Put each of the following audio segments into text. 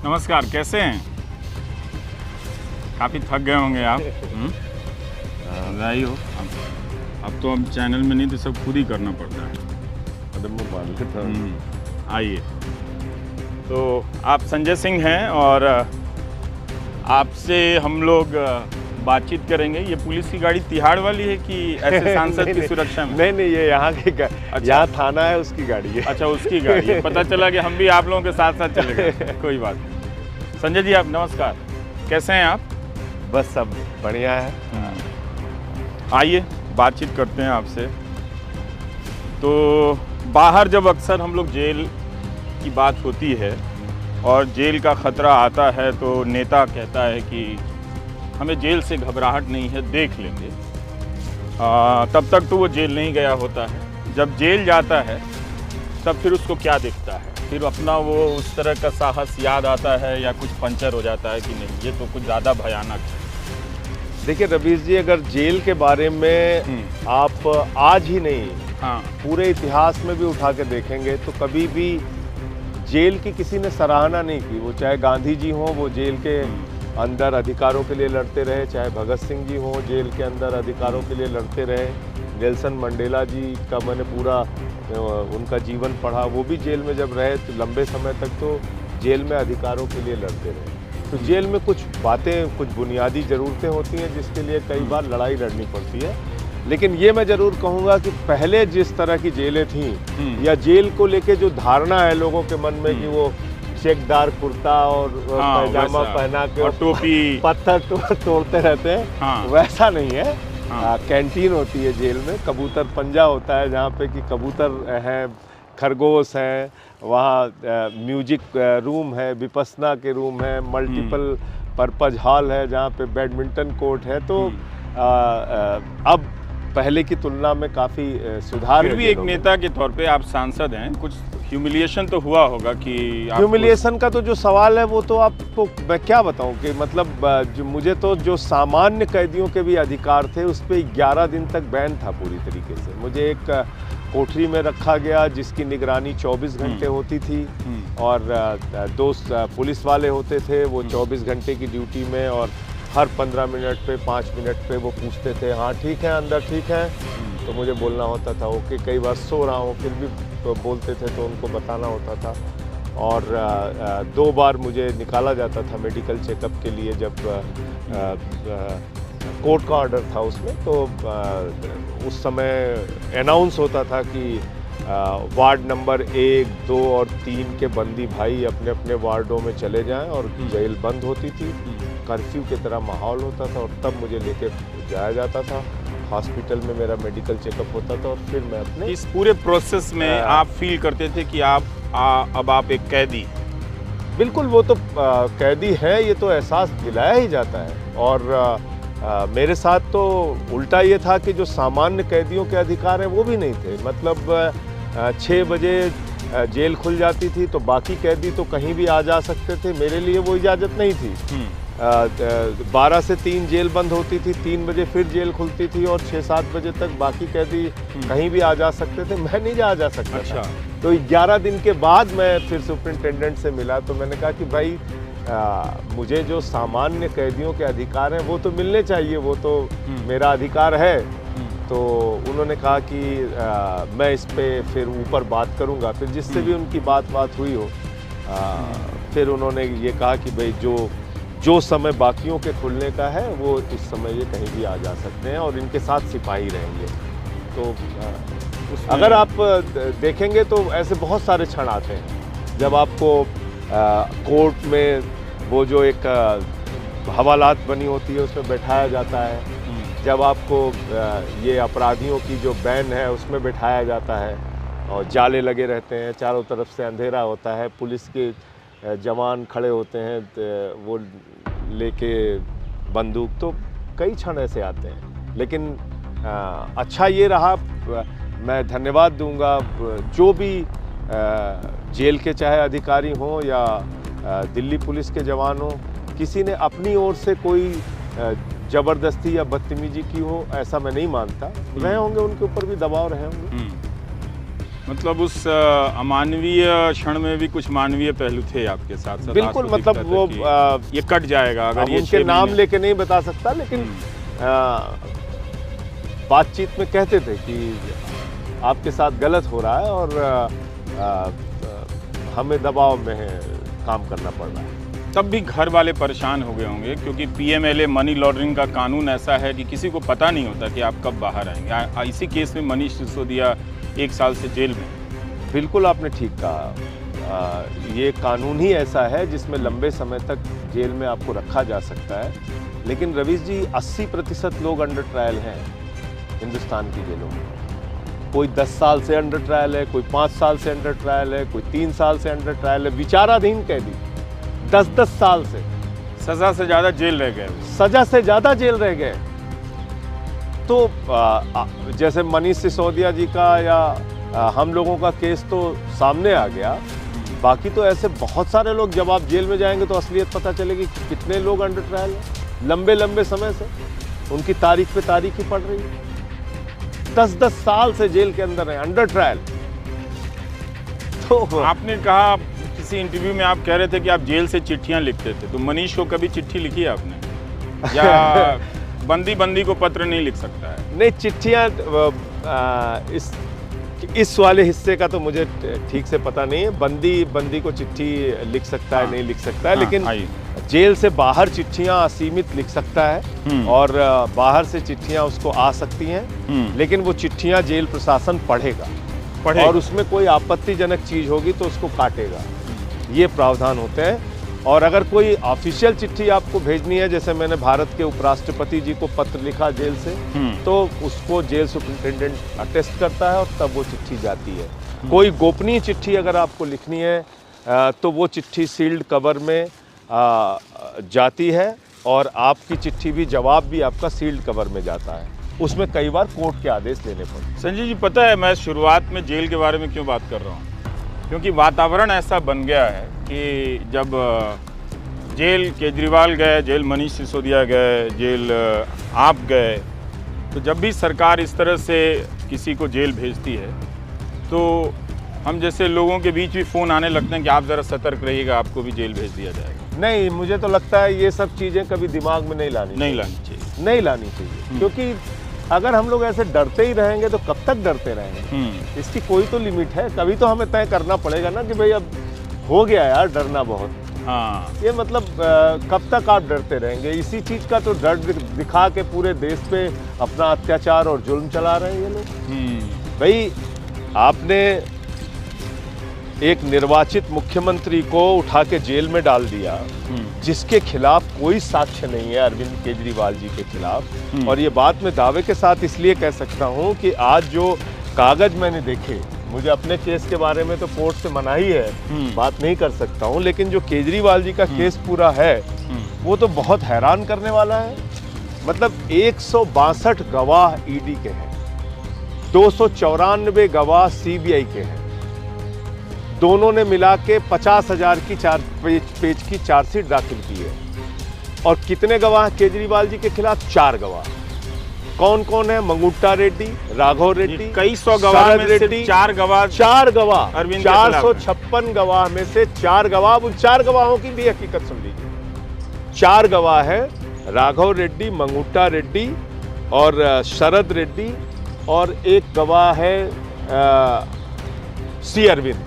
नमस्कार, कैसे हैं? काफ़ी थक गए होंगे आप। हो अब तो हम चैनल में नहीं तो सब खुद ही करना पड़ता है। कदम में बांध लेता। आइए, तो आप संजय सिंह हैं और आपसे हम लोग बातचीत करेंगे। ये पुलिस की गाड़ी तिहाड़ वाली है कि ऐसे सांसद की सुरक्षा में? नहीं, ये यहाँ की यहाँ थाना है, उसकी गाड़ी है। अच्छा, उसकी गाड़ी है। पता चला कि हम भी आप लोगों के साथ साथ चले गए। कोई बात नहीं। संजय जी, आप नमस्कार, कैसे हैं आप? बस सब बढ़िया है। आइए बातचीत करते हैं आपसे। तो बाहर जब अक्सर हम लोग जेल की बात होती है और जेल का ख़तरा आता है तो नेता कहता है कि हमें जेल से घबराहट नहीं है, देख लेंगे। तब तक तो वो जेल नहीं गया होता है। जब जेल जाता है तब फिर उसको क्या दिखता है? फिर अपना वो उस तरह का साहस याद आता है या कुछ पंचर हो जाता है कि नहीं, ये तो कुछ ज़्यादा भयानक है? देखिए रवीश जी, अगर जेल के बारे में आप आज ही नहीं, पूरे इतिहास में भी उठा के देखेंगे तो कभी भी जेल की किसी ने सराहना नहीं की। वो चाहे गांधी जी हों, वो जेल के अंदर अधिकारों के लिए लड़ते रहे, चाहे भगत सिंह जी हों, जेल के अंदर अधिकारों के लिए लड़ते रहे। नेल्सन मंडेला जी का मैंने पूरा उनका जीवन पढ़ा। वो भी जेल में जब रहे तो लंबे समय तक तो जेल में अधिकारों के लिए लड़ते रहे। तो जेल में कुछ बातें, कुछ बुनियादी ज़रूरतें होती हैं जिसके लिए कई बार लड़ाई लड़नी पड़ती है। लेकिन ये मैं ज़रूर कहूँगा कि पहले जिस तरह की जेलें थीं या जेल को लेके जो धारणा है लोगों के मन में कि वो चेकदार कुर्ता और पैजामा पहना के और टोपी पत्थर तोड़ते रहते हैं, वैसा नहीं है। कैंटीन होती है जेल में, कबूतर पंजा होता है जहाँ पे कि कबूतर हैं, खरगोश हैं, वहाँ म्यूजिक रूम है, विपस्सना के रूम है, मल्टीपल पर्पज हॉल है जहाँ पे बैडमिंटन कोर्ट है। तो अब पहले की तुलना में काफ़ी सुधार है। फिर भी एक नेता के तौर पे आप सांसद हैं, कुछ ह्यूमिलिएशन तो हुआ होगा कि ह्यूमिलिएशन का तो जो सवाल है वो तो आपको मैं क्या बताऊं कि मतलब मुझे तो जो सामान्य कैदियों के भी अधिकार थे उस पर 11 दिन तक बैन था पूरी तरीके से। मुझे एक कोठरी में रखा गया जिसकी निगरानी 24 घंटे होती थी और 2 पुलिस वाले होते थे, वो 24 घंटे की ड्यूटी में, और हर 15 मिनट पे 5 मिनट पे वो पूछते थे, हाँ ठीक है अंदर ठीक है, तो मुझे बोलना होता था ओके। कई बार सो रहा हूँ फिर भी तो बोलते थे तो उनको बताना होता था। और 2 बार मुझे निकाला जाता था मेडिकल चेकअप के लिए जब कोर्ट का ऑर्डर था उसमें। तो उस समय अनाउंस होता था कि वार्ड नंबर 1, 2 और 3 के बंदी भाई अपने अपने वार्डों में चले जाएं, और जेल बंद होती थी, कर्फ्यू की तरह माहौल होता था, और तब मुझे लेके जाया जाता था हॉस्पिटल में, मेरा मेडिकल चेकअप होता था और फिर मैं अपने इस पूरे प्रोसेस में आप फील करते थे कि अब आप एक कैदी? बिल्कुल, वो तो कैदी है ये तो एहसास दिलाया ही जाता है। और मेरे साथ तो उल्टा ये था कि जो सामान्य कैदियों के अधिकार हैं वो भी नहीं थे। मतलब 6 बजे जेल खुल जाती थी तो बाकी कैदी तो कहीं भी आ जा सकते थे, मेरे लिए वो इजाज़त नहीं थी। 12 से 3 जेल बंद होती थी, 3 बजे फिर जेल खुलती थी और 6-7 बजे तक बाकी कैदी कहीं भी आ जा सकते थे, मैं नहीं जा सकता। अच्छा। तो 11 दिन के बाद मैं फिर सुपरिटेंडेंट से मिला तो मैंने कहा कि भाई मुझे जो सामान्य कैदियों के अधिकार हैं वो तो मिलने चाहिए, वो तो मेरा अधिकार है। तो उन्होंने कहा कि मैं इस पे फिर ऊपर बात करूंगा। फिर जिससे भी उनकी बात हुई हो, फिर उन्होंने ये कहा कि भाई जो समय बाकियों के खुलने का है वो इस समय ये कहीं भी आ जा सकते हैं और इनके साथ सिपाही रहेंगे। तो अगर आप देखेंगे तो ऐसे बहुत सारे क्षण आते हैं जब आपको कोर्ट में वो जो एक हवालात बनी होती है उसमें बैठाया जाता है, जब आपको ये अपराधियों की जो बैन है उसमें बैठाया जाता है और जाले लगे रहते हैं, चारों तरफ से अंधेरा होता है, पुलिस के जवान खड़े होते हैं वो लेके बंदूक, तो कई क्षण ऐसे आते हैं। लेकिन अच्छा ये रहा, मैं धन्यवाद दूंगा जो भी जेल के चाहे अधिकारी हों या दिल्ली पुलिस के जवान हों, किसी ने अपनी ओर से कोई ज़बरदस्ती या बदतमीजी की हो ऐसा मैं नहीं मानता। रहे होंगे उनके ऊपर भी दबाव रहे होंगे। मतलब उस अमानवीय क्षण में भी कुछ मानवीय पहलू थे आपके साथ साथ। बिल्कुल, आपको मतलब दिखता वो था कि ये कट जाएगा अगर ये उनके 6 नाम महीने- लेके नहीं बता सकता, लेकिन बातचीत में कहते थे कि आपके साथ गलत हो रहा है और हमें दबाव में काम करना पड़ रहा है। तब भी घर वाले परेशान हो गए होंगे, क्योंकि पीएमएलए मनी लॉन्ड्रिंग का कानून ऐसा है कि किसी को पता नहीं होता कि आप कब बाहर आएंगे। इसी केस में मनीष सिसोदिया 1 साल से जेल में। बिल्कुल आपने ठीक कहा, ये कानून ही ऐसा है जिसमें लंबे समय तक जेल में आपको रखा जा सकता है। लेकिन रवीश जी, 80% लोग अंडर ट्रायल हैं हिंदुस्तान की जेलों में। कोई 10 साल से अंडर ट्रायल है, कोई 5 साल से अंडर ट्रायल है, कोई 3 साल से अंडर ट्रायल है। विचाराधीन कैदी 10-10 साल से, सजा से ज़्यादा जेल रह गए। सजा से ज़्यादा जेल रह गए। तो जैसे मनीष सिसोदिया जी का या हम लोगों का केस तो सामने आ गया, बाकी तो ऐसे बहुत सारे लोग, जब आप जेल में जाएंगे तो असलियत पता चलेगी कि कितने लोग अंडर ट्रायल हैं लंबे लंबे समय से, उनकी तारीख पे तारीख ही पड़ रही है। 10-10 साल से जेल के अंदर है, अंडर ट्रायल। तो आपने कहा किसी इंटरव्यू में, आप कह रहे थे कि आप जेल से चिट्ठियां लिखते थे, तो मनीष को कभी चिट्ठी लिखी है आपने? या बंदी को पत्र नहीं लिख सकता है? नहीं, चिट्ठियाँ इस वाले हिस्से का तो मुझे ठीक से पता नहीं है। बंदी को चिट्ठी लिख सकता है, नहीं लिख सकता है, लेकिन जेल से बाहर चिट्ठियां असीमित लिख सकता है और बाहर से चिट्ठियां उसको आ सकती हैं, लेकिन वो चिट्ठियां जेल प्रशासन पढ़ेगा और उसमें कोई आपत्तिजनक चीज होगी तो उसको काटेगा। ये प्रावधान होते हैं। और अगर कोई ऑफिशियल चिट्ठी आपको भेजनी है, जैसे मैंने भारत के उपराष्ट्रपति जी को पत्र लिखा जेल से, तो उसको जेल सुपरिटेंडेंट अटेस्ट करता है और तब वो चिट्ठी जाती है। कोई गोपनीय चिट्ठी अगर आपको लिखनी है तो वो चिट्ठी सील्ड कवर में जाती है और आपकी चिट्ठी भी, जवाब भी आपका सील्ड कवर में जाता है। उसमें कई बार कोर्ट के आदेश लेने पड़ते। संजय जी, पता है मैं शुरुआत में जेल के बारे में क्यों बात कर रहा हूँ? क्योंकि वातावरण ऐसा बन गया है कि जब जेल केजरीवाल गए, जेल मनीष सिसोदिया गए, जेल आप गए, तो जब भी सरकार इस तरह से किसी को जेल भेजती है तो हम जैसे लोगों के बीच भी फ़ोन आने लगते हैं कि आप ज़रा सतर्क रहिएगा, आपको भी जेल भेज दिया जाएगा। नहीं, मुझे तो लगता है ये सब चीज़ें कभी दिमाग में नहीं लानी चाहिए, क्योंकि अगर हम लोग ऐसे डरते ही रहेंगे तो कब तक डरते रहेंगे? इसकी कोई तो लिमिट है। कभी तो हमें तय करना पड़ेगा ना कि भाई अब हो गया यार डरना बहुत। हाँ, ये मतलब कब तक आप डरते रहेंगे? इसी चीज़ का तो डर दिखा के पूरे देश पे अपना अत्याचार और जुल्म चला रहे हैं ये लोग। भाई, आपने एक निर्वाचित मुख्यमंत्री को उठा के जेल में डाल दिया जिसके खिलाफ कोई साक्ष्य नहीं है, अरविंद केजरीवाल जी के खिलाफ। और ये बात मैं दावे के साथ इसलिए कह सकता हूँ कि आज जो कागज मैंने देखे, मुझे अपने केस के बारे में तो कोर्ट से मनाही है, बात नहीं कर सकता हूँ, लेकिन जो केजरीवाल जी का केस पूरा है वो तो बहुत हैरान करने वाला है। मतलब 162 गवाह ईडी के हैं, 294 गवाह सीबीआई के हैं, दोनों ने मिला के 50,000 की 4 पेज की चार्जशीट दाखिल की है। और कितने गवाह केजरीवाल जी के खिलाफ? 4 गवाह। कौन कौन है? मंगुट्टा रेड्डी, राघव रेड्डी, कई सौ गवाह में से 4 गवाह 456 गवाह में से 4 गवाह। उन 4 गवाहों की भी हकीकत सुन लीजिए। 4 गवाह है राघव रेड्डी, मंगुट्टा रेड्डी और शरद रेड्डी, और एक गवाह है सी अरविंद।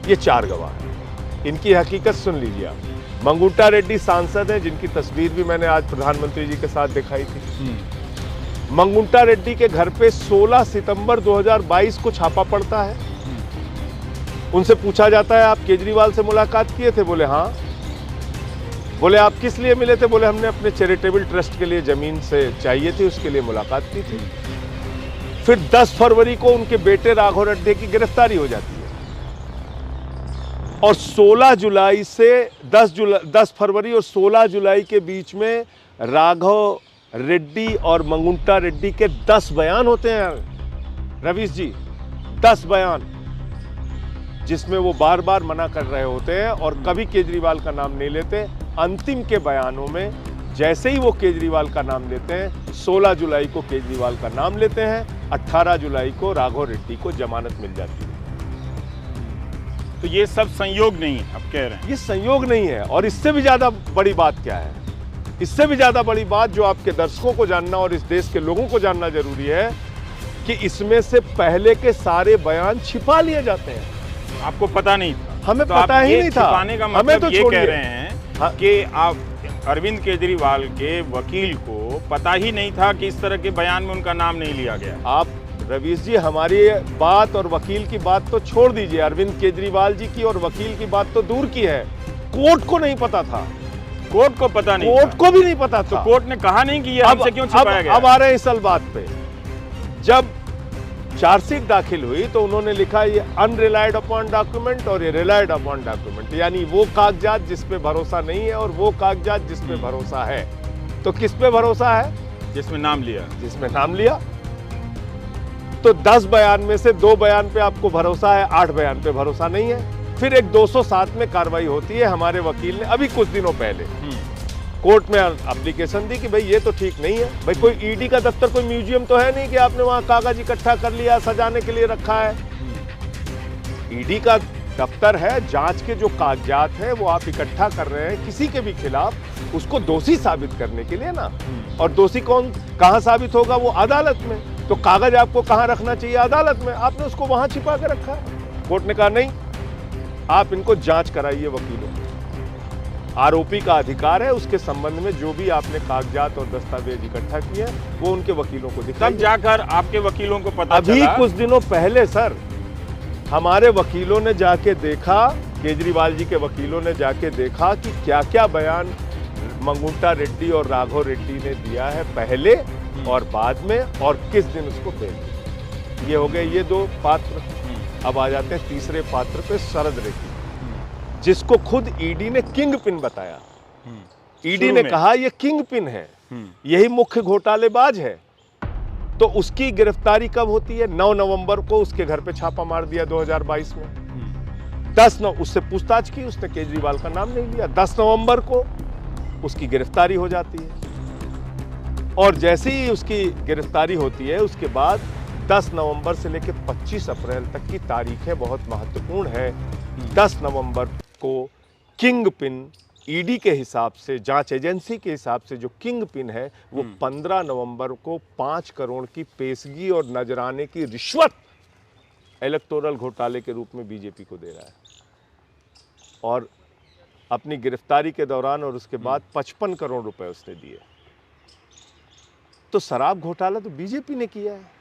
ये 4 गवाह हैं। इनकी हकीकत सुन लीजिए आप। मंगुट्टा रेड्डी सांसद हैं जिनकी तस्वीर भी मैंने आज प्रधानमंत्री जी के साथ दिखाई थी। मंगुट्टा रेड्डी के घर पे 16 सितंबर 2022 को छापा पड़ता है। उनसे पूछा जाता है, आप केजरीवाल से मुलाकात किए थे? बोले हाँ। बोले आप किस लिए मिले थे? बोले हमने अपने चैरिटेबल ट्रस्ट के लिए जमीन से चाहिए थी, उसके लिए मुलाकात की थी। फिर 10 फरवरी को उनके बेटे राघव रेड्डी की गिरफ्तारी हो जाती है और 16 जुलाई से 10 फरवरी और 16 जुलाई के बीच में राघव रेड्डी और मंगुट्टा रेड्डी के 10 बयान होते हैं रवीश जी, 10 बयान, जिसमें वो बार बार मना कर रहे होते हैं और कभी केजरीवाल का नाम नहीं लेते। अंतिम के बयानों में जैसे ही वो केजरीवाल का नाम लेते हैं, 16 जुलाई को केजरीवाल का नाम लेते हैं, 18 जुलाई को राघव रेड्डी को जमानत मिल जाती है। तो ये सब संयोग नहीं है, आप कह रहे हैं। ये संयोग नहीं है। और इससे भी ज्यादा बड़ी बात क्या है, इससे भी ज्यादा बड़ी बात जो आपके दर्शकों को जानना और इस देश के लोगों को जानना जरूरी है कि इसमें से पहले के सारे बयान छिपा लिए जाते हैं। आपको पता नहीं था? हमें तो पता आप ही ये नहीं था। छिपाने का हमें मतलब तो ये छोड़िए। कह रहे हैं हाँ। कि आप अरविंद केजरीवाल के वकील को पता ही नहीं था कि इस तरह के बयान में उनका नाम नहीं लिया गया। आप रवीश जी हमारी बात और वकील की बात तो छोड़ दीजिए, अरविंद केजरीवाल जी की और वकील की बात तो दूर की है, कोर्ट को नहीं पता था। कोर्ट को पता नहीं कोर्ट था। को भी नहीं पता तो था। कोर्ट ने कहा नहीं कि ये हमसे क्यों छिपाया गया? अब आ रहे हैं इस बात पे। जब चार्जशीट दाखिल हुई तो उन्होंने लिखा ये अनरिलाइड अपॉन डॉक्यूमेंट और ये रिलाइड अपॉन डॉक्यूमेंट, यानी वो कागजात जिस पे भरोसा नहीं है और वो कागजात जिस पे भरोसा है। तो किस पे भरोसा है? जिसमें नाम लिया। जिसमें नाम लिया। तो 10 बयान में से 2 बयान पे आपको भरोसा है, 8 बयान पे भरोसा नहीं है। फिर एक 207 में कार्रवाई होती है। हमारे वकील ने अभी कुछ दिनों पहले कोर्ट में एप्लीकेशन दी कि भाई ये तो ठीक नहीं है। भाई कोई ईडी का दफ्तर कोई म्यूजियम तो है नहीं कि आपने वहां कागज इकट्ठा कर लिया, सजाने के लिए रखा है। ईडी का दफ्तर है, जांच के जो कागजात हैं वो आप इकट्ठा कर रहे हैं किसी के भी खिलाफ, उसको दोषी साबित करने के लिए ना। और दोषी कौन कहां साबित होगा? वो अदालत में। तो कागज आपको कहां रखना चाहिए? अदालत में। आपने उसको वहां छिपा के रखा है। कोर्ट ने कहा नहीं, आप इनको जांच कराइए वकीलों। आरोपी का अधिकार है, उसके संबंध में जो भी आपने कागजात और दस्तावेज इकट्ठा किए वो उनके वकीलों को दिखाइए। तब जाकर आपके वकीलों को पता अभी चला। कुछ दिनों पहले सर हमारे वकीलों ने जाके देखा, केजरीवाल जी के वकीलों ने जाके देखा कि क्या क्या बयान मंगुंटा रेड्डी और राघव रेड्डी ने दिया है पहले और बाद में, और किस दिन उसको बेल दी। ये हो गए ये 2 पात्र। अब आ जाते हैं तीसरे पात्र पे, शरद रेड्डी, जिसको खुद ईडी ने किंग पिन बताया। ईडी ने कहा ये किंग पिन है, यही मुख्य घोटालेबाज है। तो उसकी गिरफ्तारी कब होती है? 9 नवंबर को उसके घर पे छापा मार दिया 2022 में। 10 उससे पूछताछ की, उसने केजरीवाल का नाम नहीं लिया। 10 नवंबर को उसकी गिरफ्तारी हो जाती है। और जैसे ही उसकी गिरफ्तारी होती है उसके बाद 10 नवंबर से लेकर 25 अप्रैल तक की तारीखें बहुत महत्वपूर्ण है। 10 नवंबर को किंग पिन ईडी के हिसाब से, जांच एजेंसी के हिसाब से जो किंग पिन है वो 15 नवंबर को 5 करोड़ की पेशगी और नजराने की रिश्वत इलेक्टोरल घोटाले के रूप में बीजेपी को दे रहा है। और अपनी गिरफ्तारी के दौरान और उसके बाद 55 करोड़ रुपए उसने दिए। तो शराब घोटाला तो बीजेपी ने किया है,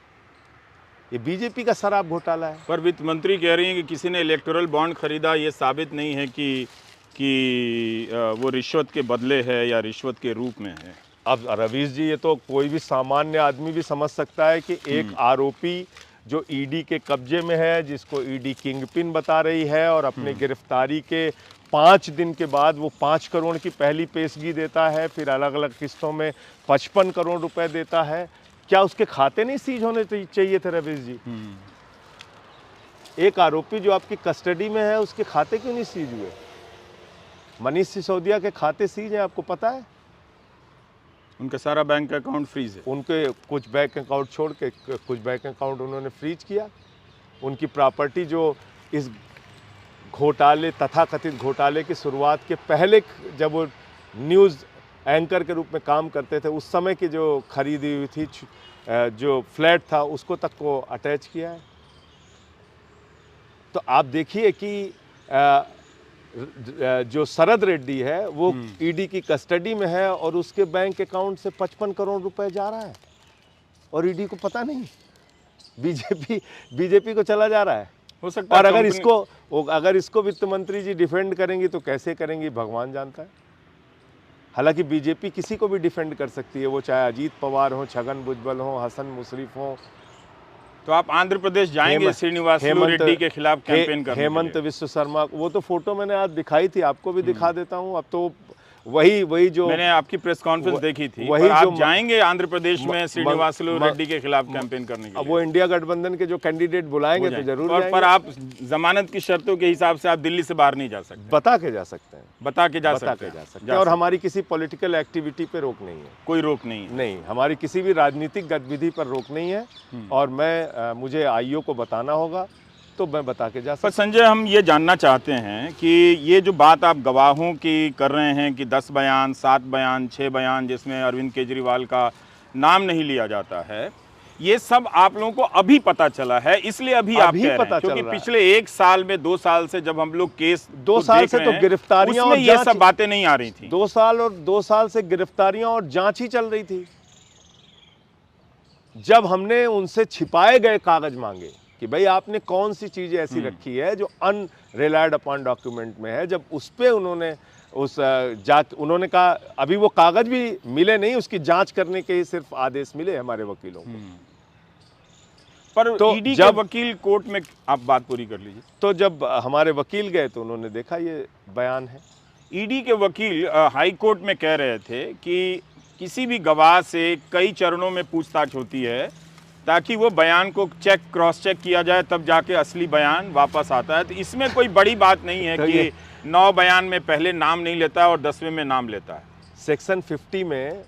ये बीजेपी का शराब घोटाला है। पर वित्त मंत्री कह रही हैं कि किसी ने इलेक्टोरल बॉन्ड खरीदा, ये साबित नहीं है कि वो रिश्वत के बदले है या रिश्वत के रूप में है। अब रवीश जी, ये तो कोई भी सामान्य आदमी भी समझ सकता है कि एक आरोपी जो ईडी के कब्जे में है, जिसको ईडी किंग पिन बता रही है, और अपने गिरफ्तारी के 5 दिन के बाद वो 5 करोड़ की पहली पेशगी देता है, फिर अलग अलग किस्तों में 55 करोड़ रुपए देता है। क्या उसके खाते नहीं सीज होने चाहिए थे रवीश जी? एक आरोपी जो आपकी कस्टडी में है उसके खाते क्यों नहीं सीज हुए? मनीष सिसोदिया के खाते सीज है, आपको पता है? उनका सारा बैंक अकाउंट फ्रीज है। उनके कुछ बैंक अकाउंट छोड़ के कुछ बैंक अकाउंट उन्होंने फ्रीज किया। उनकी प्रॉपर्टी जो इस घोटाले, तथाकथित घोटाले की शुरुआत के पहले जब वो न्यूज़ एंकर के रूप में काम करते थे, उस समय की जो खरीदी हुई थी जो फ्लैट था उसको तक को अटैच किया है। तो आप देखिए कि जो शरद रेड्डी है वो ईडी की कस्टडी में है और उसके बैंक अकाउंट से 55 करोड़ रुपए जा रहा है और ईडी को पता नहीं। बीजेपी को चला जा रहा है। हो सकता है। और अगर इसको वित्त मंत्री जी डिफेंड करेंगी तो कैसे करेंगी भगवान जानता है। हालांकि बीजेपी किसी को भी डिफेंड कर सकती है, वो चाहे अजीत पवार हो, छगन भुजबल हो, हसन मुशर्रफ हो। तो आप आंध्र प्रदेश जाएंगे श्रीनिवासलू रेड्डी के खिलाफ कैंपेन करने? हेमंत विश्व शर्मा, वो तो फोटो मैंने आज दिखाई थी, आपको भी दिखा देता हूँ। अब तो वही जो मैंने आपकी प्रेस कॉन्फ्रेंस देखी थी, वही आप जो जाएंगे आंध्र प्रदेश में श्रीनिवासलू रेड्डी के खिलाफ कैंपेन करने के लिए? अब वो इंडिया गठबंधन के जो कैंडिडेट बुलाएंगे तो जरूर जाएंगे। पर आप जमानत की शर्तों के हिसाब से आप दिल्ली से बाहर नहीं जा सकते। बता के जा सकते हैं, बता के जा सकते हैं। और हमारी किसी पॉलिटिकल एक्टिविटी पे रोक नहीं है, कोई रोक नहीं है। नहीं, हमारी किसी भी राजनीतिक गतिविधि पर रोक नहीं है। और मुझे आईओ को बताना होगा तो मैं बता के जा पर सकता संजय, हम ये जानना चाहते हैं कि ये जो बात आप गवाहों की कर रहे हैं कि 10 बयान, 7 बयान, 6 बयान जिसमें अरविंद केजरीवाल का नाम नहीं लिया जाता है, ये सब आप लोगों को अभी पता चला है, इसलिए अभी आप कह रहे पता हैं, चल क्योंकि रहा है। पिछले 1 साल में 2 साल से जब हम लोग केस 2 साल से तो गिरफ्तारियां और ये सब बातें नहीं आ रही थी। 2 साल से गिरफ्तारियां और जांच ही चल रही थी। जब हमने उनसे छिपाए गए कागज मांगे कि भाई आपने कौन सी चीजें ऐसी रखी है जो अनरिलायड अपॉन डॉक्यूमेंट में है, जब उस पे उन्होंने उन्होंने कहा अभी वो कागज भी मिले नहीं, उसकी जांच करने के ही सिर्फ आदेश मिले हमारे वकीलों को। पर तो ईडी के वकील कोर्ट में, आप बात पूरी कर लीजिए। तो जब हमारे वकील गए तो उन्होंने देखा ये बयान है। ईडी के वकील हाई कोर्ट में कह रहे थे कि किसी भी गवाह से कई चरणों में पूछताछ होती है ताकि वो बयान को क्रॉस चेक किया जाए, तब जाके असली बयान वापस आता है। तो इसमें कोई बड़ी बात नहीं है कि 9 बयान में पहले नाम नहीं लेता और 10वें में नाम लेता है। सेक्शन 50 में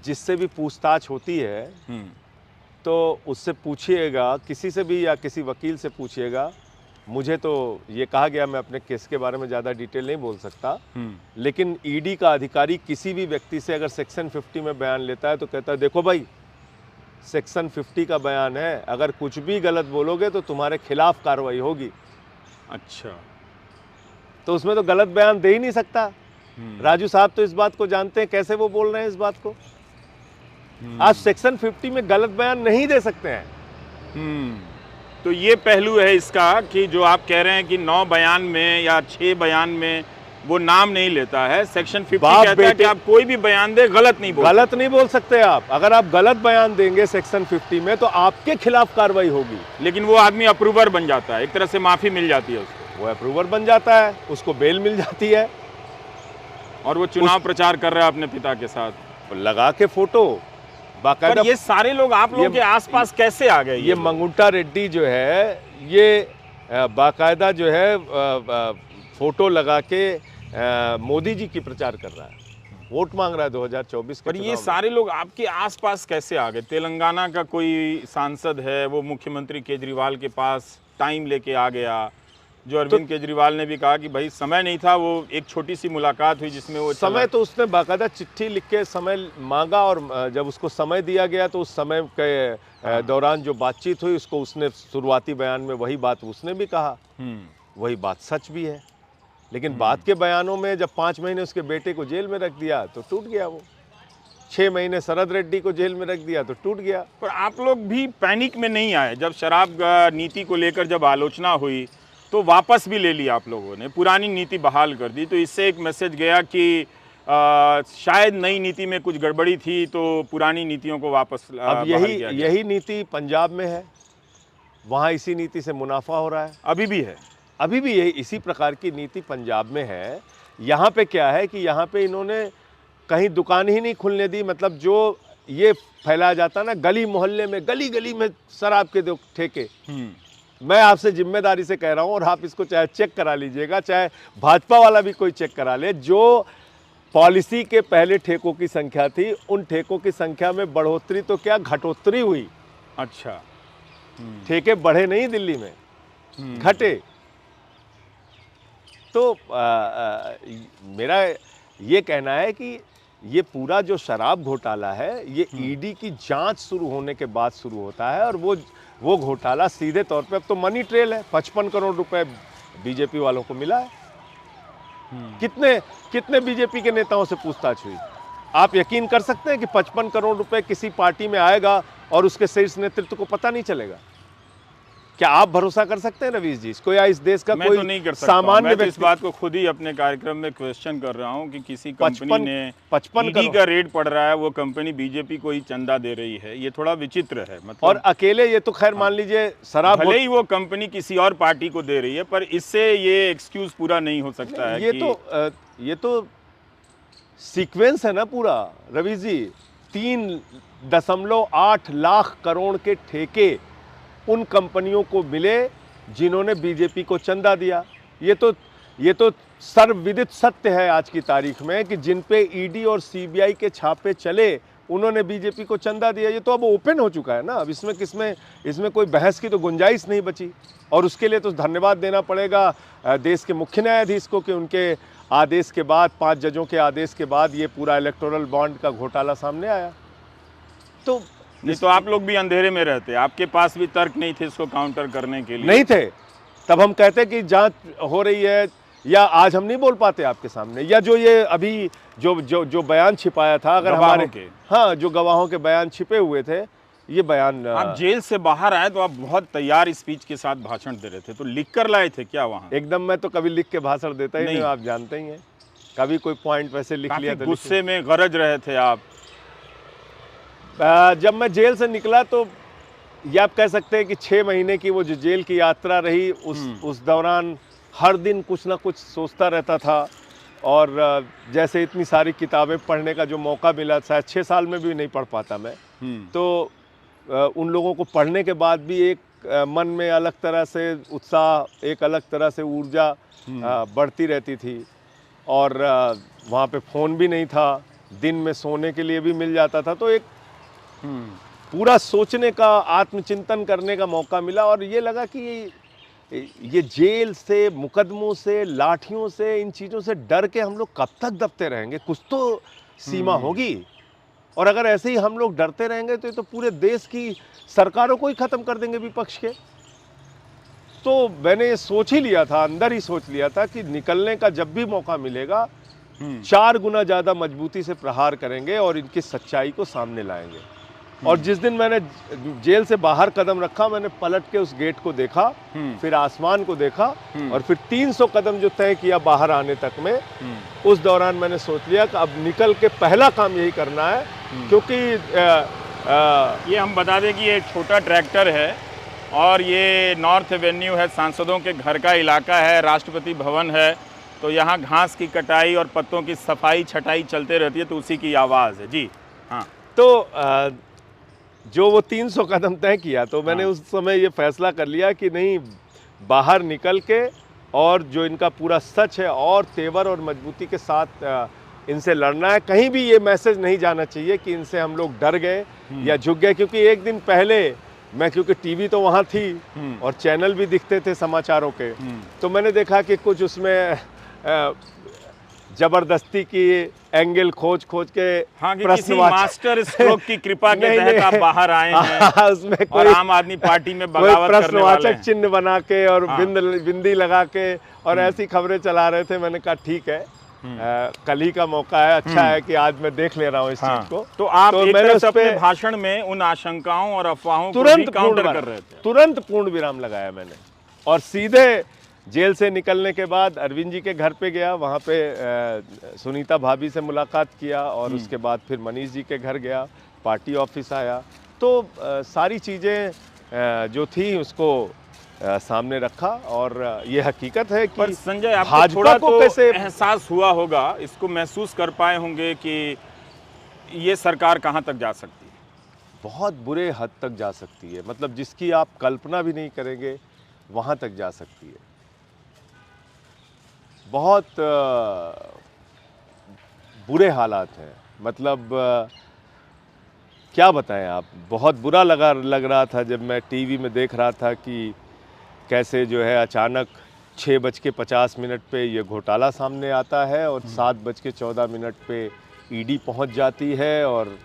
जिससे भी पूछताछ होती है तो उससे पूछिएगा, किसी से भी या किसी वकील से पूछिएगा। मुझे तो ये कहा गया, मैं अपने केस के बारे में ज़्यादा डिटेल नहीं बोल सकता, लेकिन ईडी का अधिकारी किसी भी व्यक्ति से अगर सेक्शन 50 में बयान लेता है तो कहता है देखो भाई सेक्शन 50 का बयान है, अगर कुछ भी गलत बोलोगे तो तुम्हारे खिलाफ कार्रवाई होगी। अच्छा, तो उसमें तो गलत बयान दे ही नहीं सकता। राजू साहब तो इस बात को जानते हैं, कैसे वो बोल रहे हैं इस बात को। आज सेक्शन 50 में गलत बयान नहीं दे सकते हैं। तो ये पहलू है इसका कि जो आप कह रहे हैं कि 9 बयान में या 6 बयान में वो नाम नहीं लेता है, सेक्शन 50 कहता है कि आप कोई भी बयान दे गलत नहीं बोल सकते आप। अगर आप गलत बयान देंगे सेक्शन 50 में तो आपके खिलाफ कार्रवाई होगी। लेकिन वो आदमी अप्रूवर बन जाता है, एक तरह से माफी मिल जाती है उसको। वो अप्रूवर बन जाता है, उसको बेल मिल जाती है और वो चुनाव प्रचार कर रहा है अपने पिता के साथ लगा के फोटो बाकायदा। ये सारे लोग आप लोगों के आसपास कैसे आ गए? ये मंगुंटा रेड्डी जो है ये बाकायदा जो है फोटो लगा के मोदी जी की प्रचार कर रहा है, वोट मांग रहा है 2024 के। पर ये सारे लोग आपके आसपास कैसे आ गए? तेलंगाना का कोई सांसद है, वो मुख्यमंत्री केजरीवाल के पास टाइम लेके आ गया, जो अरविंद केजरीवाल ने भी कहा कि भाई समय नहीं था, वो एक छोटी सी मुलाकात हुई जिसमें वो समय तो उसने बाकायदा चिट्ठी लिख के समय मांगा और जब उसको समय दिया गया तो उस समय के दौरान जो बातचीत हुई उसको उसने शुरुआती बयान में वही बात उसने भी कहा, वही बात सच भी है। लेकिन बाद के बयानों में जब 5 महीने उसके बेटे को जेल में रख दिया तो टूट गया वो, 6 महीने शरद रेड्डी को जेल में रख दिया तो टूट गया। पर आप लोग भी पैनिक में नहीं आए जब शराब नीति को लेकर जब आलोचना हुई तो वापस भी ले लिया आप लोगों ने, पुरानी नीति बहाल कर दी। तो इससे एक मैसेज गया कि शायद नई नीति में कुछ गड़बड़ी थी तो पुरानी नीतियों को वापस अब यही नीति पंजाब में है, वहाँ इसी नीति से मुनाफा हो रहा है। अभी भी यही इसी प्रकार की नीति पंजाब में है। यहाँ पे क्या है कि यहाँ पे इन्होंने कहीं दुकान ही नहीं खुलने दी। मतलब जो ये फैलाया जाता ना गली मोहल्ले में, गली गली में शराब के दो ठेके, मैं आपसे जिम्मेदारी से कह रहा हूँ और आप इसको चाहे चेक करा लीजिएगा, चाहे भाजपा वाला भी कोई चेक करा ले, जो पॉलिसी के पहले ठेकों की संख्या थी उन ठेकों की संख्या में बढ़ोतरी तो क्या घटोतरी हुई। अच्छा, ठेके बढ़े नहीं दिल्ली में, घटे। तो मेरा ये कहना है कि ये पूरा जो शराब घोटाला है ये ईडी की जांच शुरू होने के बाद शुरू होता है और वो घोटाला सीधे तौर पे अब तो मनी ट्रेल है। 55 करोड़ रुपए बीजेपी वालों को मिला है। कितने बीजेपी के नेताओं से पूछताछ हुई? आप यकीन कर सकते हैं कि 55 करोड़ रुपए किसी पार्टी में आएगा और उसके शीर्ष नेतृत्व को पता नहीं चलेगा? क्या आप भरोसा कर सकते हैं रवीश जी इसको, या इस देश का कोई तो नहीं कर सकता। सामान्य मैं तो इस बात को खुद ही अपने कार्यक्रम में क्वेश्चन कर रहा हूं कि किसी कंपनी ने 55 का रेट पड़ रहा है, वो कंपनी बीजेपी को ही चंदा दे रही है, ये थोड़ा विचित्र है। मतलब और अकेले ये तो खैर मान लीजिए शराब भले ही वो कंपनी किसी और पार्टी को दे रही है, पर इससे ये एक्सक्यूज पूरा नहीं हो सकता है। ये तो सीक्वेंस है ना पूरा रवीश जी। 3.8 लाख करोड़ के ठेके उन कंपनियों को मिले जिन्होंने बीजेपी को चंदा दिया। ये तो सर्वविदित सत्य है आज की तारीख में कि जिन पे ईडी और सीबीआई के छापे चले उन्होंने बीजेपी को चंदा दिया, ये तो अब ओपन हो चुका है ना। अब इसमें कोई बहस की तो गुंजाइश नहीं बची। और उसके लिए तो धन्यवाद देना पड़ेगा देश के मुख्य न्यायाधीश को कि उनके आदेश के बाद, 5 जजों के आदेश के बाद ये पूरा इलेक्टोरल बॉन्ड का घोटाला सामने आया। तो नहीं तो आप लोग भी अंधेरे में रहते, आपके पास भी तर्क नहीं थे इसको काउंटर करने के लिए? नहीं थे, तब हम कहते कि जांच हो रही है, या आज हम नहीं बोल पाते आपके सामने, या जो ये अभी जो बयान छिपाया था, अगर हमारे हाँ जो गवाहों के बयान छिपे हुए थे, ये बयान आप जेल से बाहर आए तो आप बहुत तैयार स्पीच के साथ भाषण दे रहे थे, तो लिख कर लाए थे क्या वहाँ? एकदम, मैं तो कभी लिख के भाषण देता ही नहीं, आप जानते ही हैं। कभी कोई पॉइंट वैसे लिख लिया तो गुस्से में गरज रहे थे आप? जब मैं जेल से निकला तो ये आप कह सकते हैं कि 6 महीने की वो जो जेल की यात्रा रही, उस दौरान हर दिन कुछ ना कुछ सोचता रहता था। और जैसे इतनी सारी किताबें पढ़ने का जो मौका मिला, शायद 6 साल में भी नहीं पढ़ पाता मैं, तो उन लोगों को पढ़ने के बाद भी एक मन में अलग तरह से उत्साह, एक अलग तरह से ऊर्जा बढ़ती रहती थी। और वहाँ पे फ़ोन भी नहीं था, दिन में सोने के लिए भी मिल जाता था, तो एक पूरा सोचने का, आत्मचिंतन करने का मौका मिला। और ये लगा कि ये जेल से, मुकदमों से, लाठियों से, इन चीज़ों से डर के हम लोग कब तक दबते रहेंगे? कुछ तो सीमा होगी। और अगर ऐसे ही हम लोग डरते रहेंगे तो ये तो पूरे देश की सरकारों को ही ख़त्म कर देंगे, विपक्ष के। तो मैंने ये सोच ही लिया था, अंदर ही सोच लिया था कि निकलने का जब भी मौका मिलेगा, 4 गुना ज़्यादा मजबूती से प्रहार करेंगे और इनकी सच्चाई को सामने लाएंगे। और जिस दिन मैंने जेल से बाहर कदम रखा, मैंने पलट के उस गेट को देखा, फिर आसमान को देखा, और फिर 300 कदम जो तय किया बाहर आने तक में, उस दौरान मैंने सोच लिया कि अब निकल के पहला काम यही करना है। क्योंकि ये हम बता दें कि ये छोटा ट्रैक्टर है और ये नॉर्थ एवेन्यू है, सांसदों के घर का इलाका है, राष्ट्रपति भवन है, तो यहाँ घास की कटाई और पत्तों की सफाई छटाई चलते रहती है, तो उसी की आवाज़ है जी। हाँ, तो जो वो 300 कदम तय किया, तो मैंने उस समय ये फैसला कर लिया कि नहीं, बाहर निकल के और जो इनका पूरा सच है और तेवर और मजबूती के साथ इनसे लड़ना है। कहीं भी ये मैसेज नहीं जाना चाहिए कि इनसे हम लोग डर गए या झुक गए। क्योंकि एक दिन पहले मैं, क्योंकि टीवी तो वहाँ थी और चैनल भी दिखते थे समाचारों के, तो मैंने देखा कि कुछ उसमें जबरदस्ती की एंगल खोज के, हाँ, कि किसी मास्टर स्ट्रोक की कृपा के तहत आप बाहर आए हैं, उसमें और आम आदमी पार्टी में बगावत करने वाले हैं, चिन्ह बना के और बिंदी लगा के और ऐसी खबरें चला रहे थे। मैंने कहा ठीक है, कल ही का मौका है, अच्छा है कि आज मैं देख ले रहा हूँ इस चीज को। तो आप एक तरह से अपने भाषण में उन आशंकाओं और अफवाहों को भी काउंटर कर रहे थे। तुरंत पूर्ण विराम लगाया मैंने, और सीधे जेल से निकलने के बाद अरविंद जी के घर पे गया, वहाँ पे सुनीता भाभी से मुलाकात किया, और उसके बाद फिर मनीष जी के घर गया, पार्टी ऑफिस आया। तो सारी चीज़ें जो थी उसको सामने रखा। और ये हकीकत है कि पर संजय, आपको थोड़ा तो कैसे एहसास हुआ होगा, इसको महसूस कर पाए होंगे कि ये सरकार कहाँ तक जा सकती है? बहुत बुरे हद तक जा सकती है, मतलब जिसकी आप कल्पना भी नहीं करेंगे वहाँ तक जा सकती है। बहुत बुरे हालात हैं, मतलब क्या बताएं आप, बहुत बुरा लग रहा था जब मैं टीवी में देख रहा था कि कैसे जो है अचानक 6:50 पे ये घोटाला सामने आता है और 7:14 पे ईडी पहुंच जाती है, और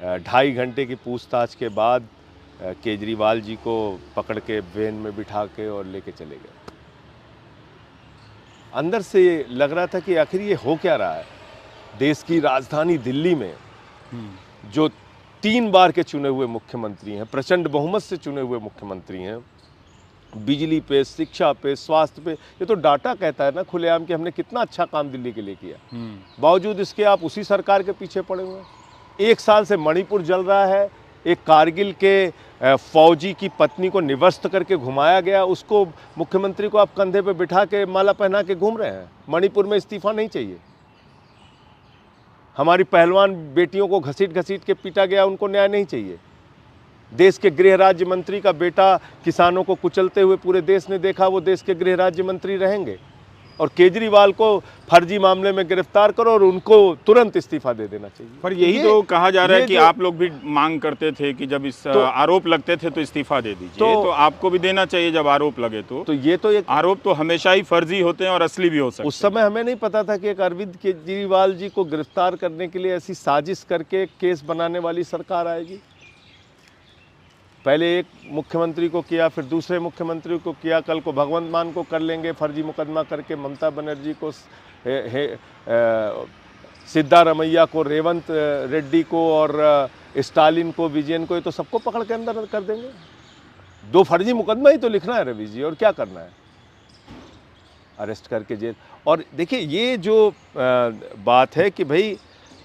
2.5 घंटे की पूछताछ के बाद केजरीवाल जी को पकड़ के वैन में बिठा के और लेके चले गए। अंदर से लग रहा था कि आखिर ये हो क्या रहा है। देश की राजधानी दिल्ली में जो 3 बार के चुने हुए मुख्यमंत्री हैं, प्रचंड बहुमत से चुने हुए मुख्यमंत्री हैं, बिजली पे, शिक्षा पे, स्वास्थ्य पे, ये तो डाटा कहता है ना खुलेआम कि हमने कितना अच्छा काम दिल्ली के लिए किया। बावजूद इसके आप उसी सरकार के पीछे पड़े हुए हैं। 1 साल से मणिपुर जल रहा है, एक कारगिल के फौजी की पत्नी को निवस्त करके घुमाया गया, उसको मुख्यमंत्री को आप कंधे पे बिठा के माला पहना के घूम रहे हैं। मणिपुर में इस्तीफा नहीं चाहिए। हमारी पहलवान बेटियों को घसीट के पीटा गया, उनको न्याय नहीं चाहिए। देश के गृह राज्य मंत्री का बेटा किसानों को कुचलते हुए पूरे देश ने देखा, वो देश के गृह राज्य मंत्री रहेंगे। और केजरीवाल को फर्जी मामले में गिरफ्तार करो और उनको तुरंत इस्तीफा दे देना चाहिए। पर यही तो कहा जा रहा है कि आप लोग भी मांग करते थे कि जब इस आरोप लगते थे तो इस्तीफा दे दीजिए, तो आपको भी देना चाहिए जब आरोप लगे तो ये तो एक आरोप तो हमेशा ही फर्जी होते हैं और असली भी हो सकते हैं। उस समय हमें नहीं पता था कि एक अरविंद केजरीवाल जी को गिरफ्तार करने के लिए ऐसी साजिश करके केस बनाने वाली सरकार आएगी। पहले एक मुख्यमंत्री को किया, फिर दूसरे मुख्यमंत्री को किया, कल को भगवंत मान को कर लेंगे फर्जी मुकदमा करके, ममता बनर्जी को, सिद्धारमैया को, रेवंत रेड्डी को और स्टालिन को, विजयन को, ये तो सबको पकड़ के अंदर कर देंगे। 2 फर्जी मुकदमा ही तो लिखना है रवि जी, और क्या करना है, अरेस्ट करके जेल। और देखिए ये जो बात है कि भाई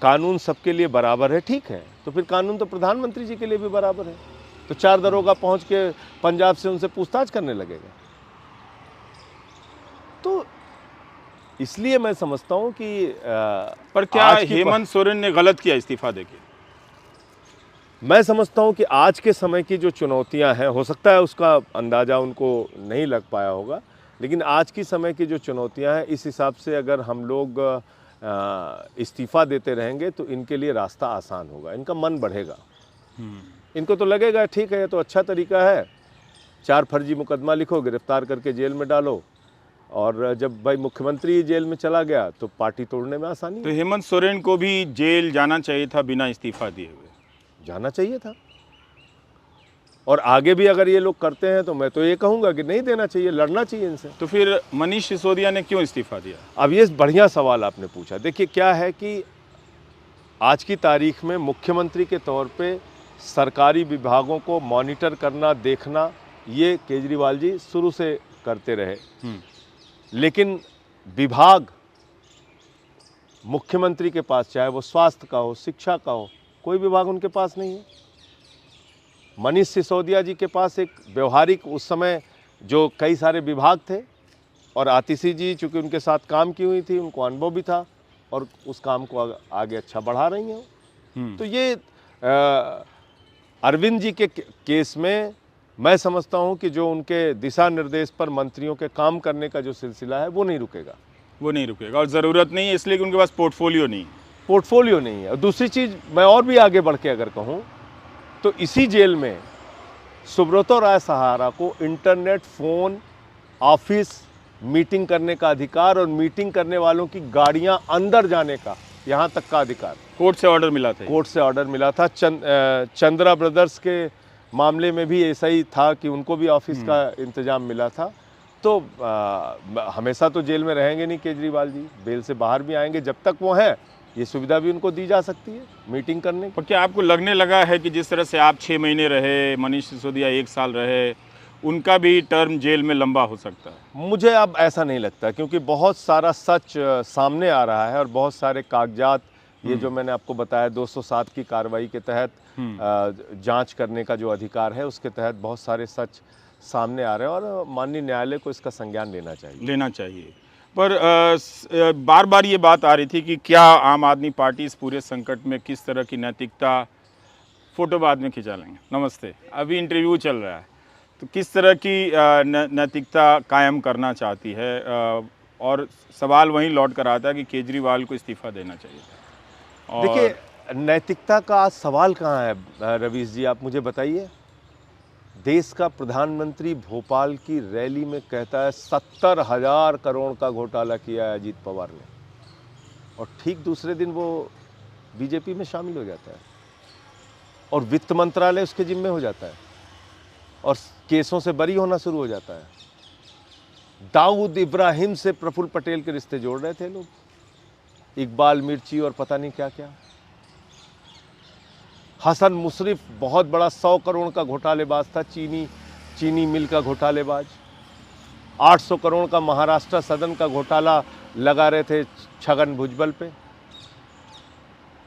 कानून सबके लिए बराबर है, ठीक है, तो फिर कानून तो प्रधानमंत्री जी के लिए भी बराबर है। तो 4 दरोगा पहुंच के पंजाब से उनसे पूछताछ करने लगेगा। तो इसलिए मैं समझता हूं कि पर क्या हेमंत सोरेन ने गलत किया इस्तीफा देके? मैं समझता हूं कि आज के समय की जो चुनौतियां हैं, हो सकता है उसका अंदाज़ा उनको नहीं लग पाया होगा, लेकिन आज की समय की जो चुनौतियां हैं, इस हिसाब से अगर हम लोग इस्तीफा देते रहेंगे तो इनके लिए रास्ता आसान होगा, इनका मन बढ़ेगा। इनको तो लगेगा ठीक है, ये तो अच्छा तरीका है, 4 फर्जी मुकदमा लिखो, गिरफ्तार करके जेल में डालो, और जब भाई मुख्यमंत्री जेल में चला गया तो पार्टी तोड़ने में आसानी। तो हेमंत सोरेन को भी जेल जाना चाहिए था बिना इस्तीफा दिए हुए? जाना चाहिए था, और आगे भी अगर ये लोग करते हैं तो मैं तो ये कहूँगा कि नहीं देना चाहिए, लड़ना चाहिए इनसे। तो फिर मनीष सिसोदिया ने क्यों इस्तीफा दिया? अब ये बढ़िया सवाल आपने पूछा। देखिए क्या है कि आज की तारीख में मुख्यमंत्री के तौर पे सरकारी विभागों को मॉनिटर करना, देखना, ये केजरीवाल जी शुरू से करते रहे, लेकिन विभाग मुख्यमंत्री के पास, चाहे वो स्वास्थ्य का हो, शिक्षा का हो, कोई विभाग उनके पास नहीं है। मनीष सिसोदिया जी के पास एक व्यवहारिक, उस समय जो कई सारे विभाग थे, और आतिशी जी चूँकि उनके साथ काम की हुई थी, उनको अनुभव भी था और उस काम को आगे अच्छा बढ़ा रही हैं। तो ये अरविंद जी के केस में मैं समझता हूं कि जो उनके दिशा निर्देश पर मंत्रियों के काम करने का जो सिलसिला है वो नहीं रुकेगा, और ज़रूरत नहीं है, इसलिए कि उनके पास पोर्टफोलियो नहीं है। और दूसरी चीज़ मैं और भी आगे बढ़ के अगर कहूं तो इसी जेल में सुब्रतो राय सहारा को इंटरनेट, फ़ोन, ऑफिस, मीटिंग करने का अधिकार और मीटिंग करने वालों की गाड़ियां अंदर जाने का, यहाँ तक का अधिकार कोर्ट से ऑर्डर मिला था। चंद्रा ब्रदर्स के मामले में भी ऐसा ही था कि उनको भी ऑफिस का इंतजाम मिला था। तो हमेशा तो जेल में रहेंगे नहीं केजरीवाल जी, बेल से बाहर भी आएंगे, जब तक वो हैं ये सुविधा भी उनको दी जा सकती है मीटिंग करने की। पर क्या आपको लगने लगा है कि जिस तरह से आप 6 महीने रहे, मनीष सिसोदिया 1 साल रहे, उनका भी टर्म जेल में लंबा हो सकता है? मुझे अब ऐसा नहीं लगता, क्योंकि बहुत सारा सच सामने आ रहा है और बहुत सारे कागजात, ये जो मैंने आपको बताया 207 की कार्रवाई के तहत जांच करने का जो अधिकार है, उसके तहत बहुत सारे सच सामने आ रहे हैं और माननीय न्यायालय को इसका संज्ञान लेना चाहिए। पर बार बार ये बात आ रही थी कि क्या आम आदमी पार्टी इस पूरे संकट में किस तरह की नैतिकता, फोटो बाद में खिंचा लेंगे, नमस्ते, अभी इंटरव्यू चल रहा है, तो किस तरह की नैतिकता कायम करना चाहती है? और सवाल वहीं लौट कर आता है कि केजरीवाल को इस्तीफा देना चाहिए था। देखिए नैतिकता का आज सवाल कहाँ है रवीश जी, आप मुझे बताइए। देश का प्रधानमंत्री भोपाल की रैली में कहता है 70,000 करोड़ का घोटाला किया है अजीत पवार ने, और ठीक दूसरे दिन वो बीजेपी में शामिल हो जाता है और वित्त मंत्रालय उसके जिम्मे हो जाता है और केसों से बरी होना शुरू हो जाता है। दाऊद इब्राहिम से प्रफुल्ल पटेल के रिश्ते जोड़ रहे थे लोग, इकबाल मिर्ची और पता नहीं क्या क्या। हसन मुशर्रफ बहुत बड़ा 100 करोड़ का घोटालेबाज था, चीनी मिल का घोटालेबाज। 800 करोड़ का महाराष्ट्र सदन का घोटाला लगा रहे थे छगन भुजबल पे।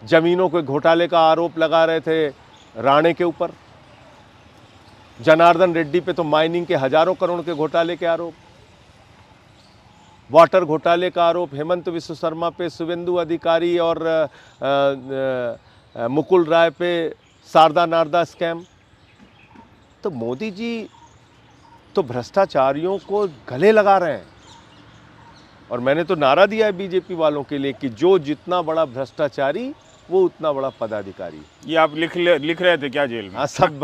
जमीनों के घोटाले का आरोप लगा रहे थे राणे के ऊपर। जनार्दन रेड्डी पे तो माइनिंग के हजारों करोड़ के घोटाले के आरोप। वाटर घोटाले का आरोप हेमंत विश्व शर्मा पे, शुभेंदु अधिकारी और मुकुल राय पे शारदा नारदा स्कैम। तो मोदी जी तो भ्रष्टाचारियों को गले लगा रहे हैं। और मैंने तो नारा दिया है बीजेपी वालों के लिए कि जो जितना बड़ा भ्रष्टाचारी वो उतना बड़ा पदाधिकारी। ये आप लिख रहे थे क्या जेल में? हाँ, सब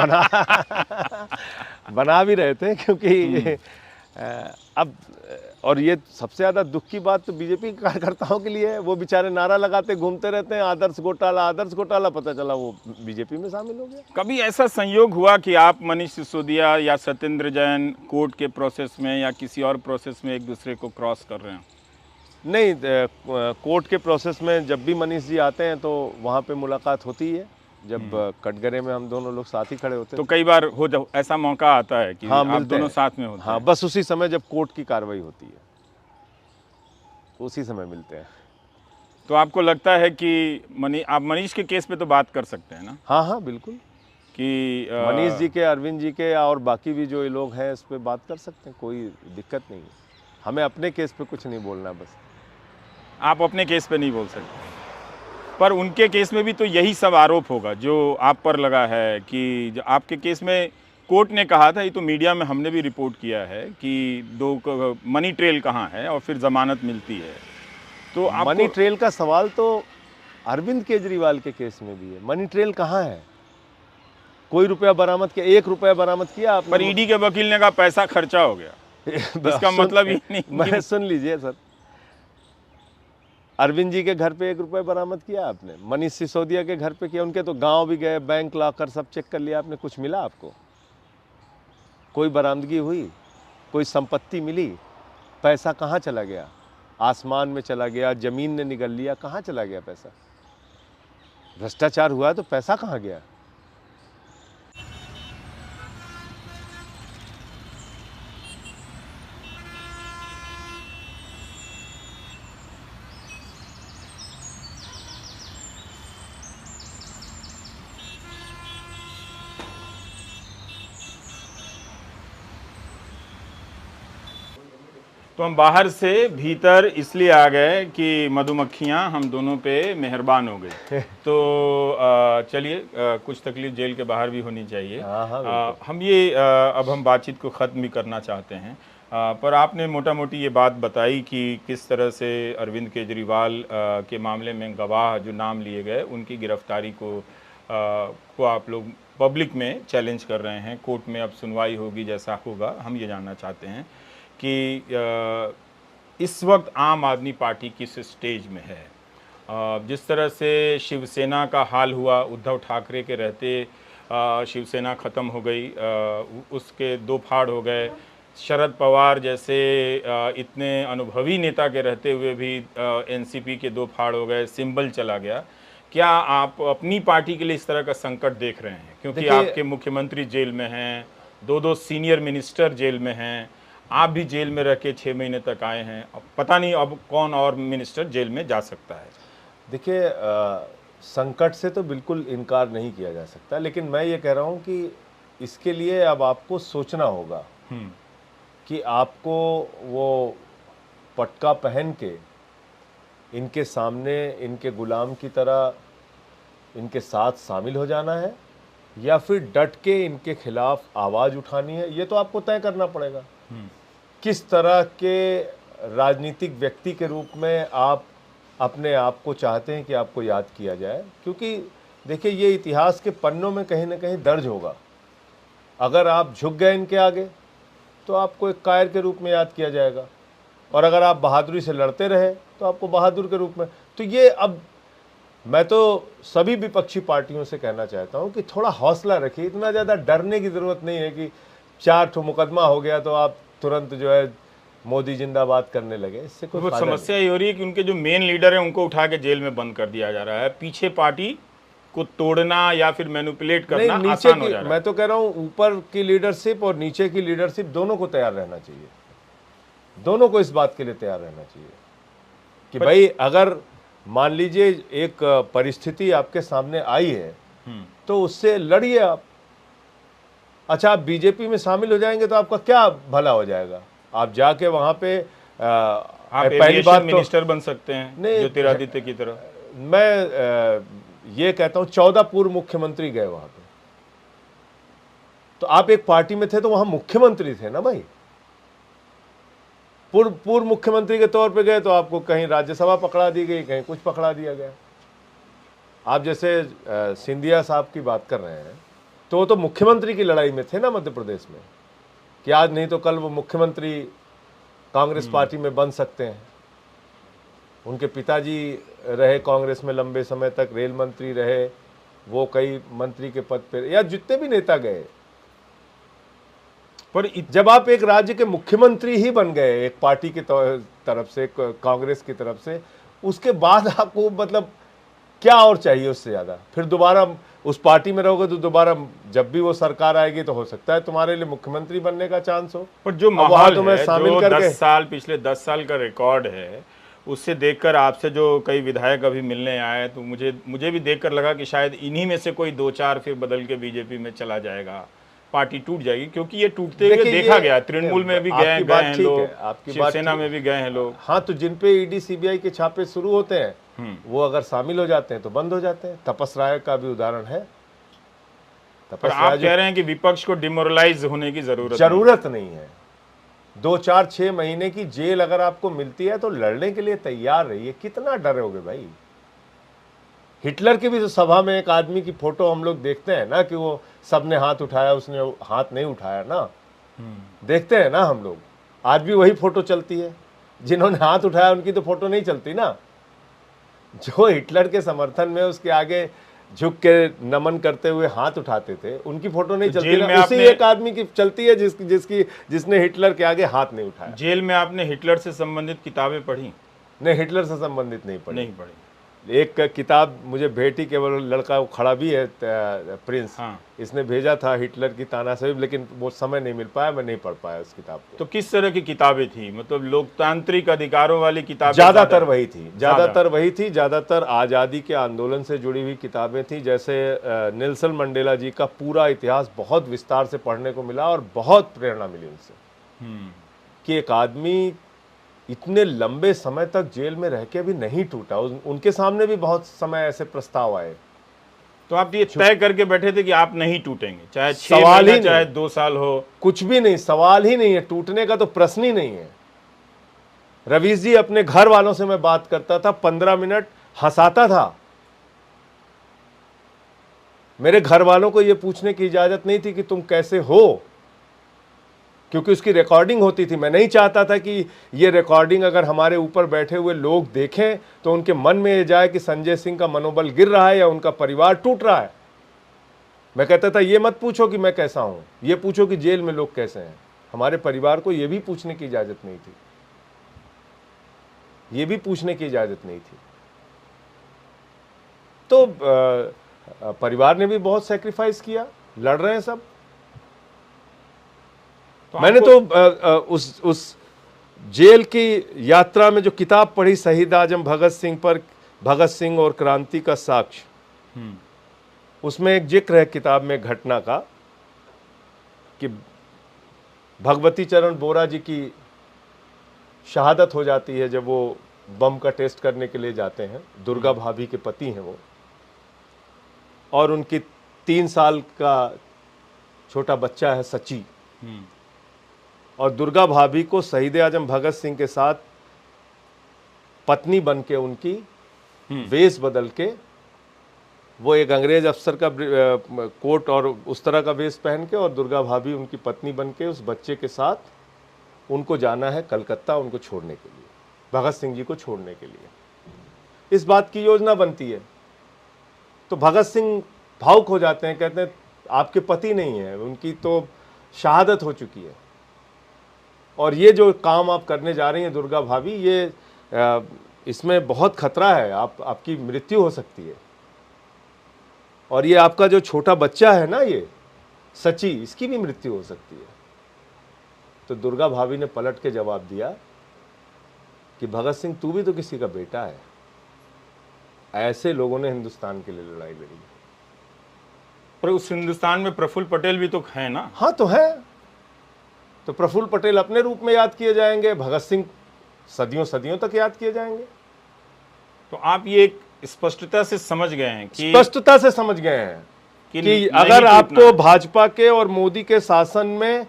बना भी रहे थे, क्योंकि अब और ये सबसे ज़्यादा दुख की बात तो बीजेपी कार्यकर्ताओं के लिए है। वो बेचारे नारा लगाते घूमते रहते हैं आदर्श घोटाला, पता चला वो बीजेपी में शामिल हो गया। कभी ऐसा संयोग हुआ कि आप मनीष सिसोदिया या सत्येंद्र जैन कोर्ट के प्रोसेस में या किसी और प्रोसेस में एक दूसरे को क्रॉस कर रहे हैं? नहीं, कोर्ट के प्रोसेस में जब भी मनीष जी आते हैं तो वहाँ पे मुलाकात होती है। जब कटघरे में हम दोनों लोग साथ ही खड़े होते तो कई बार जब ऐसा मौका आता है कि हाँ, आप दोनों साथ में होते हाँ, हैं। बस उसी समय जब कोर्ट की कार्रवाई होती है उसी समय मिलते हैं। तो आपको लगता है कि आप मनीष के केस पे तो बात कर सकते हैं ना? हाँ हाँ, बिल्कुल, कि मनीष जी के, अरविंद जी के और बाकी भी जो ये लोग हैं इस पे बात कर सकते हैं, कोई दिक्कत नहीं है। हमें अपने केस पे कुछ नहीं बोलना, बस। आप अपने केस पे नहीं बोल सकते, पर उनके केस में भी तो यही सब आरोप होगा जो आप पर लगा है कि जो आपके केस में कोर्ट ने कहा था, ये तो मीडिया में हमने भी रिपोर्ट किया है कि मनी ट्रेल कहाँ है और फिर जमानत मिलती है। तो मनी ट्रेल का सवाल तो अरविंद केजरीवाल के केस में भी है। मनी ट्रेल कहाँ है? कोई रुपया बरामद किया? 1 रुपया बरामद किया आपने? पर ईडी के वकील ने कहा पैसा खर्चा हो गया। इसका मतलब ये नहीं। सुन लीजिए सर, अरविंद जी के घर पे 1 रुपया बरामद किया आपने? मनीष सिसोदिया के घर पे किया? उनके तो गांव भी गए, बैंक लाकर सब चेक कर लिया आपने, कुछ मिला आपको? कोई बरामदगी हुई? कोई संपत्ति मिली? पैसा कहाँ चला गया? आसमान में चला गया, जमीन ने निगल लिया, कहाँ चला गया पैसा? भ्रष्टाचार हुआ तो पैसा कहाँ गया? तो हम बाहर से भीतर इसलिए आ गए कि मधुमक्खियां हम दोनों पे मेहरबान हो गई। तो चलिए, कुछ तकलीफ जेल के बाहर भी होनी चाहिए। हम ये अब हम बातचीत को ख़त्म भी करना चाहते हैं, पर आपने मोटा मोटी ये बात बताई कि किस तरह से अरविंद केजरीवाल के मामले में गवाह जो नाम लिए गए उनकी गिरफ्तारी को आप लोग पब्लिक में चैलेंज कर रहे हैं। कोर्ट में अब सुनवाई होगी, जैसा होगा हम ये जानना चाहते हैं कि इस वक्त आम आदमी पार्टी किस स्टेज में है। जिस तरह से शिवसेना का हाल हुआ, उद्धव ठाकरे के रहते शिवसेना ख़त्म हो गई, उसके 2 फाड़ हो गए। शरद पवार जैसे इतने अनुभवी नेता के रहते हुए भी एनसीपी के 2 फाड़ हो गए, सिंबल चला गया। क्या आप अपनी पार्टी के लिए इस तरह का संकट देख रहे हैं? क्योंकि आपके मुख्यमंत्री जेल में हैं, 2 सीनियर मिनिस्टर जेल में हैं, आप भी जेल में रह के 6 महीने तक आए हैं। अब पता नहीं अब कौन और मिनिस्टर जेल में जा सकता है। देखिए, संकट से तो बिल्कुल इनकार नहीं किया जा सकता, लेकिन मैं ये कह रहा हूँ कि इसके लिए अब आपको सोचना होगा कि आपको वो पटका पहन के इनके सामने इनके गुलाम की तरह इनके साथ शामिल हो जाना है या फिर डट के इनके खिलाफ आवाज़ उठानी है। ये तो आपको तय करना पड़ेगा। किस तरह के राजनीतिक व्यक्ति के रूप में आप अपने आप को चाहते हैं कि आपको याद किया जाए, क्योंकि देखिए ये इतिहास के पन्नों में कहीं ना कहीं दर्ज होगा। अगर आप झुक गए इनके आगे तो आपको एक कायर के रूप में याद किया जाएगा, और अगर आप बहादुरी से लड़ते रहे तो आपको बहादुर के रूप में। तो ये अब मैं तो सभी विपक्षी पार्टियों से कहना चाहता हूं कि थोड़ा हौसला रखिए। इतना ज़्यादा डरने की ज़रूरत नहीं है कि 4 मुकदमा हो गया तो आप तुरंत जो है मोदी जिंदाबाद करने लगे। इससे कोई समस्या ये हो रही है कि उनके जो मेन लीडर हैं उनको उठा के जेल में बंद कर दिया जा रहा है। पीछे पार्टी को तोड़ना या फिर मैनिपुलेट करना आसान हो जा रहा है। मैं तो कह रहा हूँ ऊपर की लीडरशिप और नीचे की लीडरशिप दोनों को तैयार रहना चाहिए। दोनों को इस बात के लिए तैयार रहना चाहिए कि भाई अगर मान लीजिए एक परिस्थिति आपके सामने आई है तो उससे लड़िए आप। अच्छा, आप बीजेपी में शामिल हो जाएंगे तो आपका क्या भला हो जाएगा? आप जाके वहां पे आप पहली बात मिनिस्टर बन सकते हैं ज्योतिरादित्य की तरह। मैं ये कहता हूं 14 पूर्व मुख्यमंत्री गए वहां पे, तो आप एक पार्टी में थे तो वहां मुख्यमंत्री थे ना भाई। पूर्व मुख्यमंत्री के तौर पे गए तो आपको कहीं राज्यसभा पकड़ा दी गई, कहीं कुछ पकड़ा दिया गया। आप जैसे सिंधिया साहब की बात कर रहे हैं, तो वो तो मुख्यमंत्री की लड़ाई में थे ना मध्य प्रदेश में, कि आज नहीं तो कल वो मुख्यमंत्री कांग्रेस पार्टी में बन सकते हैं। उनके पिताजी रहे कांग्रेस में लंबे समय तक, रेल मंत्री रहे, वो कई मंत्री के पद पे, या जितने भी नेता गए। पर जब आप एक राज्य के मुख्यमंत्री ही बन गए एक पार्टी की तरफ से, कांग्रेस की तरफ से, उसके बाद आपको मतलब क्या और चाहिए उससे ज्यादा? फिर दोबारा उस पार्टी में रहोगे तो दोबारा जब भी वो सरकार आएगी तो हो सकता है तुम्हारे लिए मुख्यमंत्री बनने का चांस हो। पर जो माहौल है, जो 10 साल पिछले 10 साल का रिकॉर्ड है, उससे देखकर आपसे जो कई विधायक अभी मिलने आए, तो मुझे भी देखकर लगा कि शायद इन्हीं में से कोई 2-4 फिर बदल के बीजेपी में चला जाएगा, पार्टी टूट जाएगी। क्योंकि ये टूटते हुए देखा गया, तृणमूल में भी गए हैं लोग, शिवसेना में भी गए हैं लोग। हाँ, तो जिन पे ईडी सीबीआई के छापे शुरू होते हैं वो अगर शामिल हो जाते हैं तो बंद हो जाते हैं। तपस राय का भी उदाहरण है। पर आप कह रहे हैं कि विपक्ष को डिमोरलाइज होने की जरूरत नहीं है। 2-4-6 महीने की जेल अगर आपको मिलती है तो लड़ने के लिए तैयार रहिए। कितना डरोगे भाई? हिटलर की भी तो सभा में एक आदमी की फोटो हम लोग देखते हैं ना, कि वो सबने हाथ उठाया, उसने हाथ नहीं उठाया ना, देखते हैं ना हम लोग। आज भी वही फोटो चलती है। जिन्होंने हाथ उठाया उनकी तो फोटो नहीं चलती ना। जो हिटलर के समर्थन में उसके आगे झुक के नमन करते हुए हाथ उठाते थे, उनकी फोटो नहीं चलती ना। उसी एक आदमी की चलती है जिसने हिटलर के आगे हाथ नहीं उठाया। जेल में आपने हिटलर से संबंधित किताबें पढ़ी? नहीं, हिटलर से संबंधित नहीं पढ़ी। पढ़ी। एक किताब मुझे भेटी, केवल लड़का वो खड़ा भी है, प्रिंस, हाँ। इसने भेजा था हिटलर की तानाशाही, लेकिन वो समय नहीं मिल पाया, मैं नहीं पढ़ पाया उस किताब को। तो किस तरह की किताबें थी? मतलब लोकतांत्रिक अधिकारों वाली किताबें? ज्यादातर वही थी, ज्यादातर आज़ादी के आंदोलन से जुड़ी हुई किताबें थी। जैसे नेल्सन मंडेला जी का पूरा इतिहास बहुत विस्तार से पढ़ने को मिला और बहुत प्रेरणा मिली उनसे, कि एक आदमी इतने लंबे समय तक जेल में रह के भी नहीं टूटा। उनके सामने भी बहुत समय ऐसे प्रस्ताव आए। तो आप ये तय करके बैठे थे कि आप नहीं टूटेंगे, चाहे 6 महीने चाहे 2 साल हो? कुछ भी नहीं, सवाल ही नहीं है, टूटने का तो प्रश्न ही नहीं है। रवीश जी, अपने घर वालों से मैं बात करता था, 15 मिनट हंसाता था। मेरे घर वालों को यह पूछने की इजाजत नहीं थी कि तुम कैसे हो, क्योंकि उसकी रिकॉर्डिंग होती थी। मैं नहीं चाहता था कि ये रिकॉर्डिंग अगर हमारे ऊपर बैठे हुए लोग देखें तो उनके मन में ये जाए कि संजय सिंह का मनोबल गिर रहा है या उनका परिवार टूट रहा है। मैं कहता था ये मत पूछो कि मैं कैसा हूं, ये पूछो कि जेल में लोग कैसे हैं। हमारे परिवार को ये भी पूछने की इजाजत नहीं थी, ये भी पूछने की इजाजत नहीं थी। तो परिवार ने भी बहुत सैक्रिफाइस किया, लड़ रहे हैं सब। मैंने तो उस जेल की यात्रा में जो किताब पढ़ी, शहीद आजम भगत सिंह पर, भगत सिंह और क्रांति का साक्ष्य, उसमें एक जिक्र है किताब में घटना का, कि भगवती चरण बोरा जी की शहादत हो जाती है जब वो बम का टेस्ट करने के लिए जाते हैं। दुर्गा भाभी के पति हैं वो, और उनकी 3 साल का छोटा बच्चा है सची। और दुर्गा भाभी को शहीद आजम भगत सिंह के साथ पत्नी बन के, उनकी वेश बदल के, वो एक अंग्रेज अफसर का कोट और उस तरह का वेश पहन के, और दुर्गा भाभी उनकी पत्नी बन के उस बच्चे के साथ उनको जाना है कलकत्ता, उनको छोड़ने के लिए, भगत सिंह जी को छोड़ने के लिए। इस बात की योजना बनती है। तो भगत सिंह भावुक हो जाते हैं, कहते हैं आपके पति नहीं है, उनकी तो शहादत हो चुकी है, और ये जो काम आप करने जा रही हैं दुर्गा भाभी, ये इसमें बहुत खतरा है, आपकी मृत्यु हो सकती है। और ये आपका जो छोटा बच्चा है ना, ये सची, इसकी भी मृत्यु हो सकती है। तो दुर्गा भाभी ने पलट के जवाब दिया कि भगत सिंह, तू भी तो किसी का बेटा है। ऐसे लोगों ने हिंदुस्तान के लिए लड़ाई लड़ी। पर उस हिंदुस्तान में प्रफुल्ल पटेल भी तो है ना? हाँ, तो है। तो प्रफुल्ल पटेल अपने रूप में याद किए जाएंगे, भगत सिंह सदियों सदियों तक याद किए जाएंगे। तो आप ये एक स्पष्टता से समझ गए हैं कि कि अगर आपको भाजपा के और मोदी के शासन में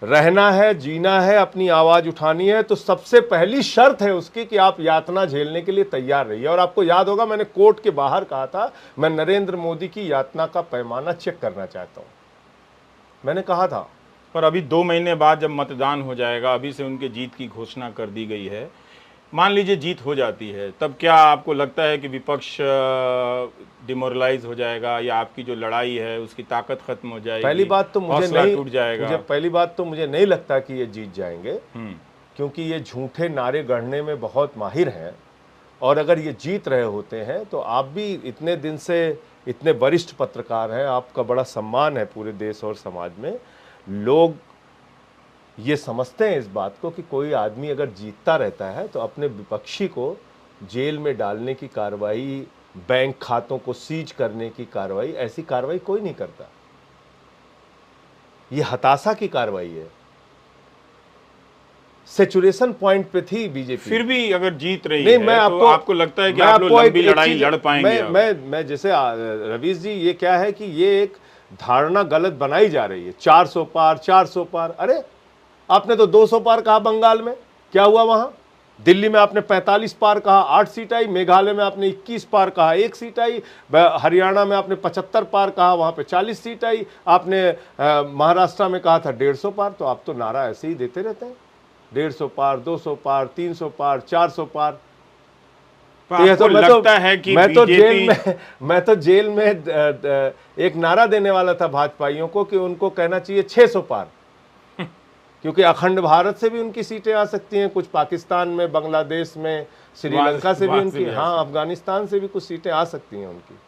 रहना है, जीना है, अपनी आवाज उठानी है, तो सबसे पहली शर्त है उसकी कि आप यातना झेलने के लिए तैयार रहिए। और आपको याद होगा मैंने कोर्ट के बाहर कहा था, मैं नरेंद्र मोदी की यातना का पैमाना चेक करना चाहता हूं, मैंने कहा था। पर अभी 2 महीने बाद जब मतदान हो जाएगा, अभी से उनके जीत की घोषणा कर दी गई है, मान लीजिए जीत हो जाती है, तब क्या आपको लगता है कि विपक्ष डिमोरलाइज हो जाएगा, या आपकी जो लड़ाई है उसकी ताकत खत्म हो जाएगी? पहली बात तो मुझे नहीं टूट जाएगा। पहली बात तो मुझे नहीं लगता कि ये जीत जाएंगे, क्योंकि ये झूठे नारे गढ़ने में बहुत माहिर हैं। और अगर ये जीत रहे होते हैं तो आप भी इतने दिन से इतने वरिष्ठ पत्रकार हैं, आपका बड़ा सम्मान है पूरे देश और समाज में। लोग ये समझते हैं इस बात को कि कोई आदमी अगर जीतता रहता है तो अपने विपक्षी को जेल में डालने की कार्रवाई, बैंक खातों को सीज करने की कार्रवाई, ऐसी कार्रवाई कोई नहीं करता। ये हताशा की कार्रवाई है। सैचुरेशन पॉइंट पे थी बीजेपी। फिर भी अगर जीत रही नहीं, है मैं तो आपको लगता है कि आप लोग लंबी लड़ाई लड़ पाएंगे? मैं जैसे रवीश जी, ये क्या है कि ये एक धारणा गलत बनाई जा रही है, 400 पार 400 पार। अरे आपने तो 200 पार कहा बंगाल में, क्या हुआ वहां? दिल्ली में आपने 45 पार कहा, 8 सीट आई। मेघालय में आपने 21 पार कहा, 1 सीट आई। हरियाणा में आपने 75 पार कहा, वहां पे 40 सीट आई। आपने महाराष्ट्र में कहा था 150 पार। तो आप तो नारा ऐसे ही देते रहते हैं, 150 पार, 200 पार, 300 पार, 400 पार। तो लगता है कि मैं तो जेल में एक नारा देने वाला था भाजपाइयों को कि उनको कहना चाहिए 600 पार, क्योंकि अखंड भारत से भी उनकी सीटें आ सकती हैं, कुछ पाकिस्तान में, बांग्लादेश में, श्रीलंका से भी उनकी, हाँ, अफगानिस्तान से भी कुछ सीटें आ सकती हैं उनकी।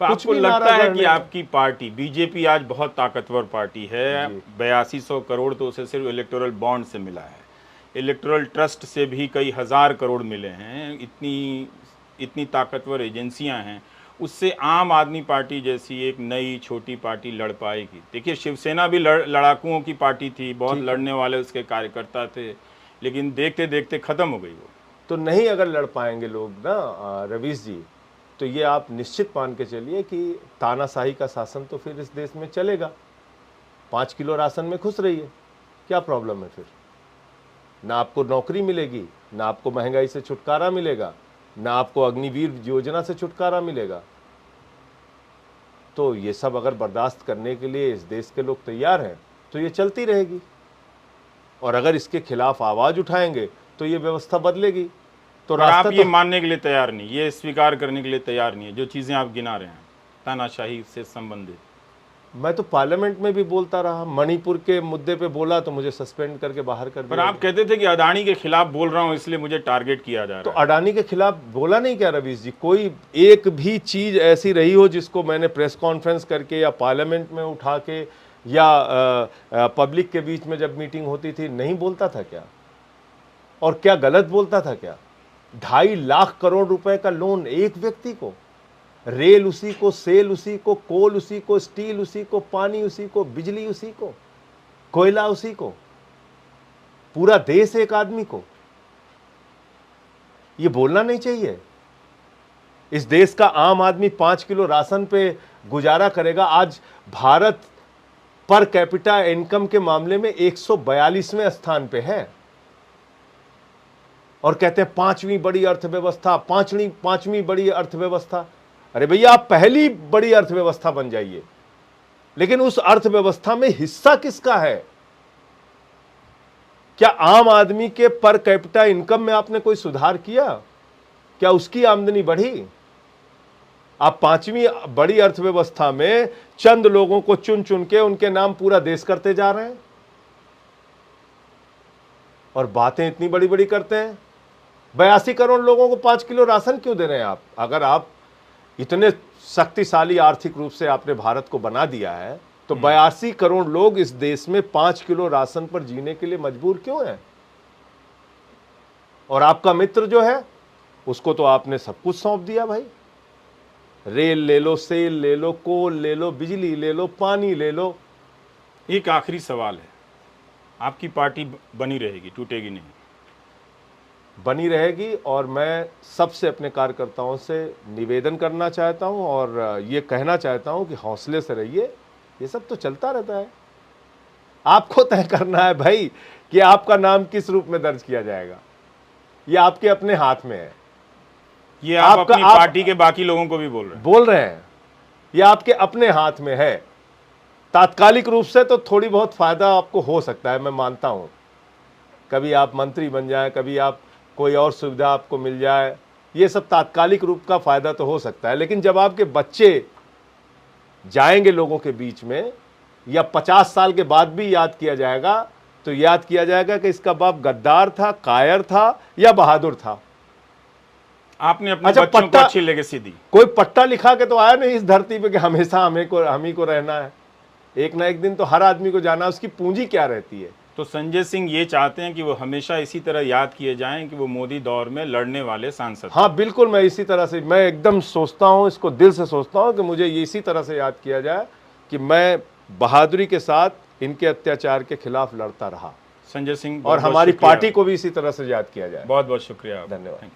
आपको लगता है कि आपकी पार्टी बीजेपी आज बहुत ताकतवर पार्टी है? 8200 करोड़ तो उसे सिर्फ इलेक्टोरल बॉन्ड से मिला है, इलेक्टोरल ट्रस्ट से भी कई हजार करोड़ मिले हैं। इतनी ताकतवर एजेंसियां हैं, उससे आम आदमी पार्टी जैसी एक नई छोटी पार्टी लड़ पाएगी? देखिए, शिवसेना भी लड़ाकुओं की पार्टी थी, बहुत लड़ने वाले उसके कार्यकर्ता थे, लेकिन देखते देखते खत्म हो गई वो। तो नहीं अगर लड़ पाएंगे लोग ना रवीश जी, तो ये आप निश्चित मान के चलिए कि तानाशाही का शासन तो फिर इस देश में चलेगा। 5 किलो राशन में खुश रहिए, क्या प्रॉब्लम है फिर? ना आपको नौकरी मिलेगी, ना आपको महंगाई से छुटकारा मिलेगा, ना आपको अग्निवीर योजना से छुटकारा मिलेगा। तो ये सब अगर बर्दाश्त करने के लिए इस देश के लोग तैयार हैं तो ये चलती रहेगी। और अगर इसके खिलाफ आवाज उठाएंगे तो ये व्यवस्था बदलेगी। तो आप ये मानने के लिए तैयार नहीं, ये स्वीकार करने के लिए तैयार नहीं है जो चीजें आप गिना रहे हैं तानाशाही से संबंधित? मैं तो पार्लियामेंट में भी बोलता रहा, मणिपुर के मुद्दे पे बोला तो मुझे सस्पेंड करके बाहर कर दिया। पर आप कहते थे कि अडानी के खिलाफ बोल रहा हूं इसलिए मुझे टारगेट किया जा रहा है। तो अडानी के खिलाफ बोला नहीं क्या रवीश जी? कोई एक भी चीज ऐसी रही हो जिसको मैंने प्रेस कॉन्फ्रेंस करके या पार्लियामेंट में उठा के या पब्लिक के बीच में जब मीटिंग होती थी नहीं बोलता था क्या? और क्या गलत बोलता था क्या? 2.5 लाख करोड़ रुपए का लोन एक व्यक्ति को, रेल उसी को, सेल उसी को, कोल उसी को, स्टील उसी को, पानी उसी को, बिजली उसी को, कोयला उसी को, पूरा देश एक आदमी को। ये बोलना नहीं चाहिए। इस देश का आम आदमी 5 किलो राशन पे गुजारा करेगा। आज भारत पर कैपिटा इनकम के मामले में 142वें स्थान पे है और कहते हैं 5वीं बड़ी अर्थव्यवस्था, पांचवी बड़ी अर्थव्यवस्था। अरे भैया, आप पहली बड़ी अर्थव्यवस्था बन जाइए, लेकिन उस अर्थव्यवस्था में हिस्सा किसका है? क्या आम आदमी के पर कैपिटा इनकम में आपने कोई सुधार किया? क्या उसकी आमदनी बढ़ी? आप 5वीं बड़ी अर्थव्यवस्था में चंद लोगों को चुन चुन के उनके नाम पूरा देश करते जा रहे हैं और बातें इतनी बड़ी बड़ी करते हैं। 82 करोड़ लोगों को 5 किलो राशन क्यों दे रहे हैं आप? अगर आप इतने शक्तिशाली आर्थिक रूप से आपने भारत को बना दिया है तो 82 करोड़ लोग इस देश में 5 किलो राशन पर जीने के लिए मजबूर क्यों हैं? और आपका मित्र जो है उसको तो आपने सब कुछ सौंप दिया भाई। रेल ले लो, सेल ले लो, कोल ले लो, बिजली ले लो, पानी ले लो। एक आखिरी सवाल है, आपकी पार्टी बनी रहेगी, टूटेगी नहीं? बनी रहेगी। और मैं सबसे अपने कार्यकर्ताओं से निवेदन करना चाहता हूं और ये कहना चाहता हूं कि हौसले से रहिए, ये सब तो चलता रहता है। आपको तय करना है भाई कि आपका नाम किस रूप में दर्ज किया जाएगा। ये आपके अपने हाथ में है। ये आप अपनी पार्टी के बाकी लोगों को भी बोल रहे हैं। ये आपके अपने हाथ में है। तात्कालिक रूप से तो थोड़ी बहुत फायदा आपको हो सकता है, मैं मानता हूं। कभी आप मंत्री बन जाएं, कभी आप कोई और सुविधा आपको मिल जाए, ये सब तात्कालिक रूप का फायदा तो हो सकता है। लेकिन जब आपके बच्चे जाएंगे लोगों के बीच में, या 50 साल के बाद भी याद किया जाएगा, तो याद किया जाएगा कि इसका बाप गद्दार था, कायर था या बहादुर था। आपने अपने बच्चों को अच्छी लेगेसी दी। कोई पट्टा लिखा के तो आया नहीं इस धरती पे कि हमेशा हम ही को रहना है। एक ना एक दिन तो हर आदमी को जाना है। उसकी पूंजी क्या रहती है? तो संजय सिंह ये चाहते हैं कि वो हमेशा इसी तरह याद किए जाएं कि वो मोदी दौर में लड़ने वाले सांसद। हाँ बिल्कुल, मैं इसी तरह से, मैं एकदम सोचता हूँ, इसको दिल से सोचता हूँ कि मुझे इसी तरह से याद किया जाए कि मैं बहादुरी के साथ इनके अत्याचार के खिलाफ लड़ता रहा। संजय सिंह, और हमारी पार्टी को भी इसी तरह से याद किया जाए। बहुत बहुत शुक्रिया, धन्यवाद।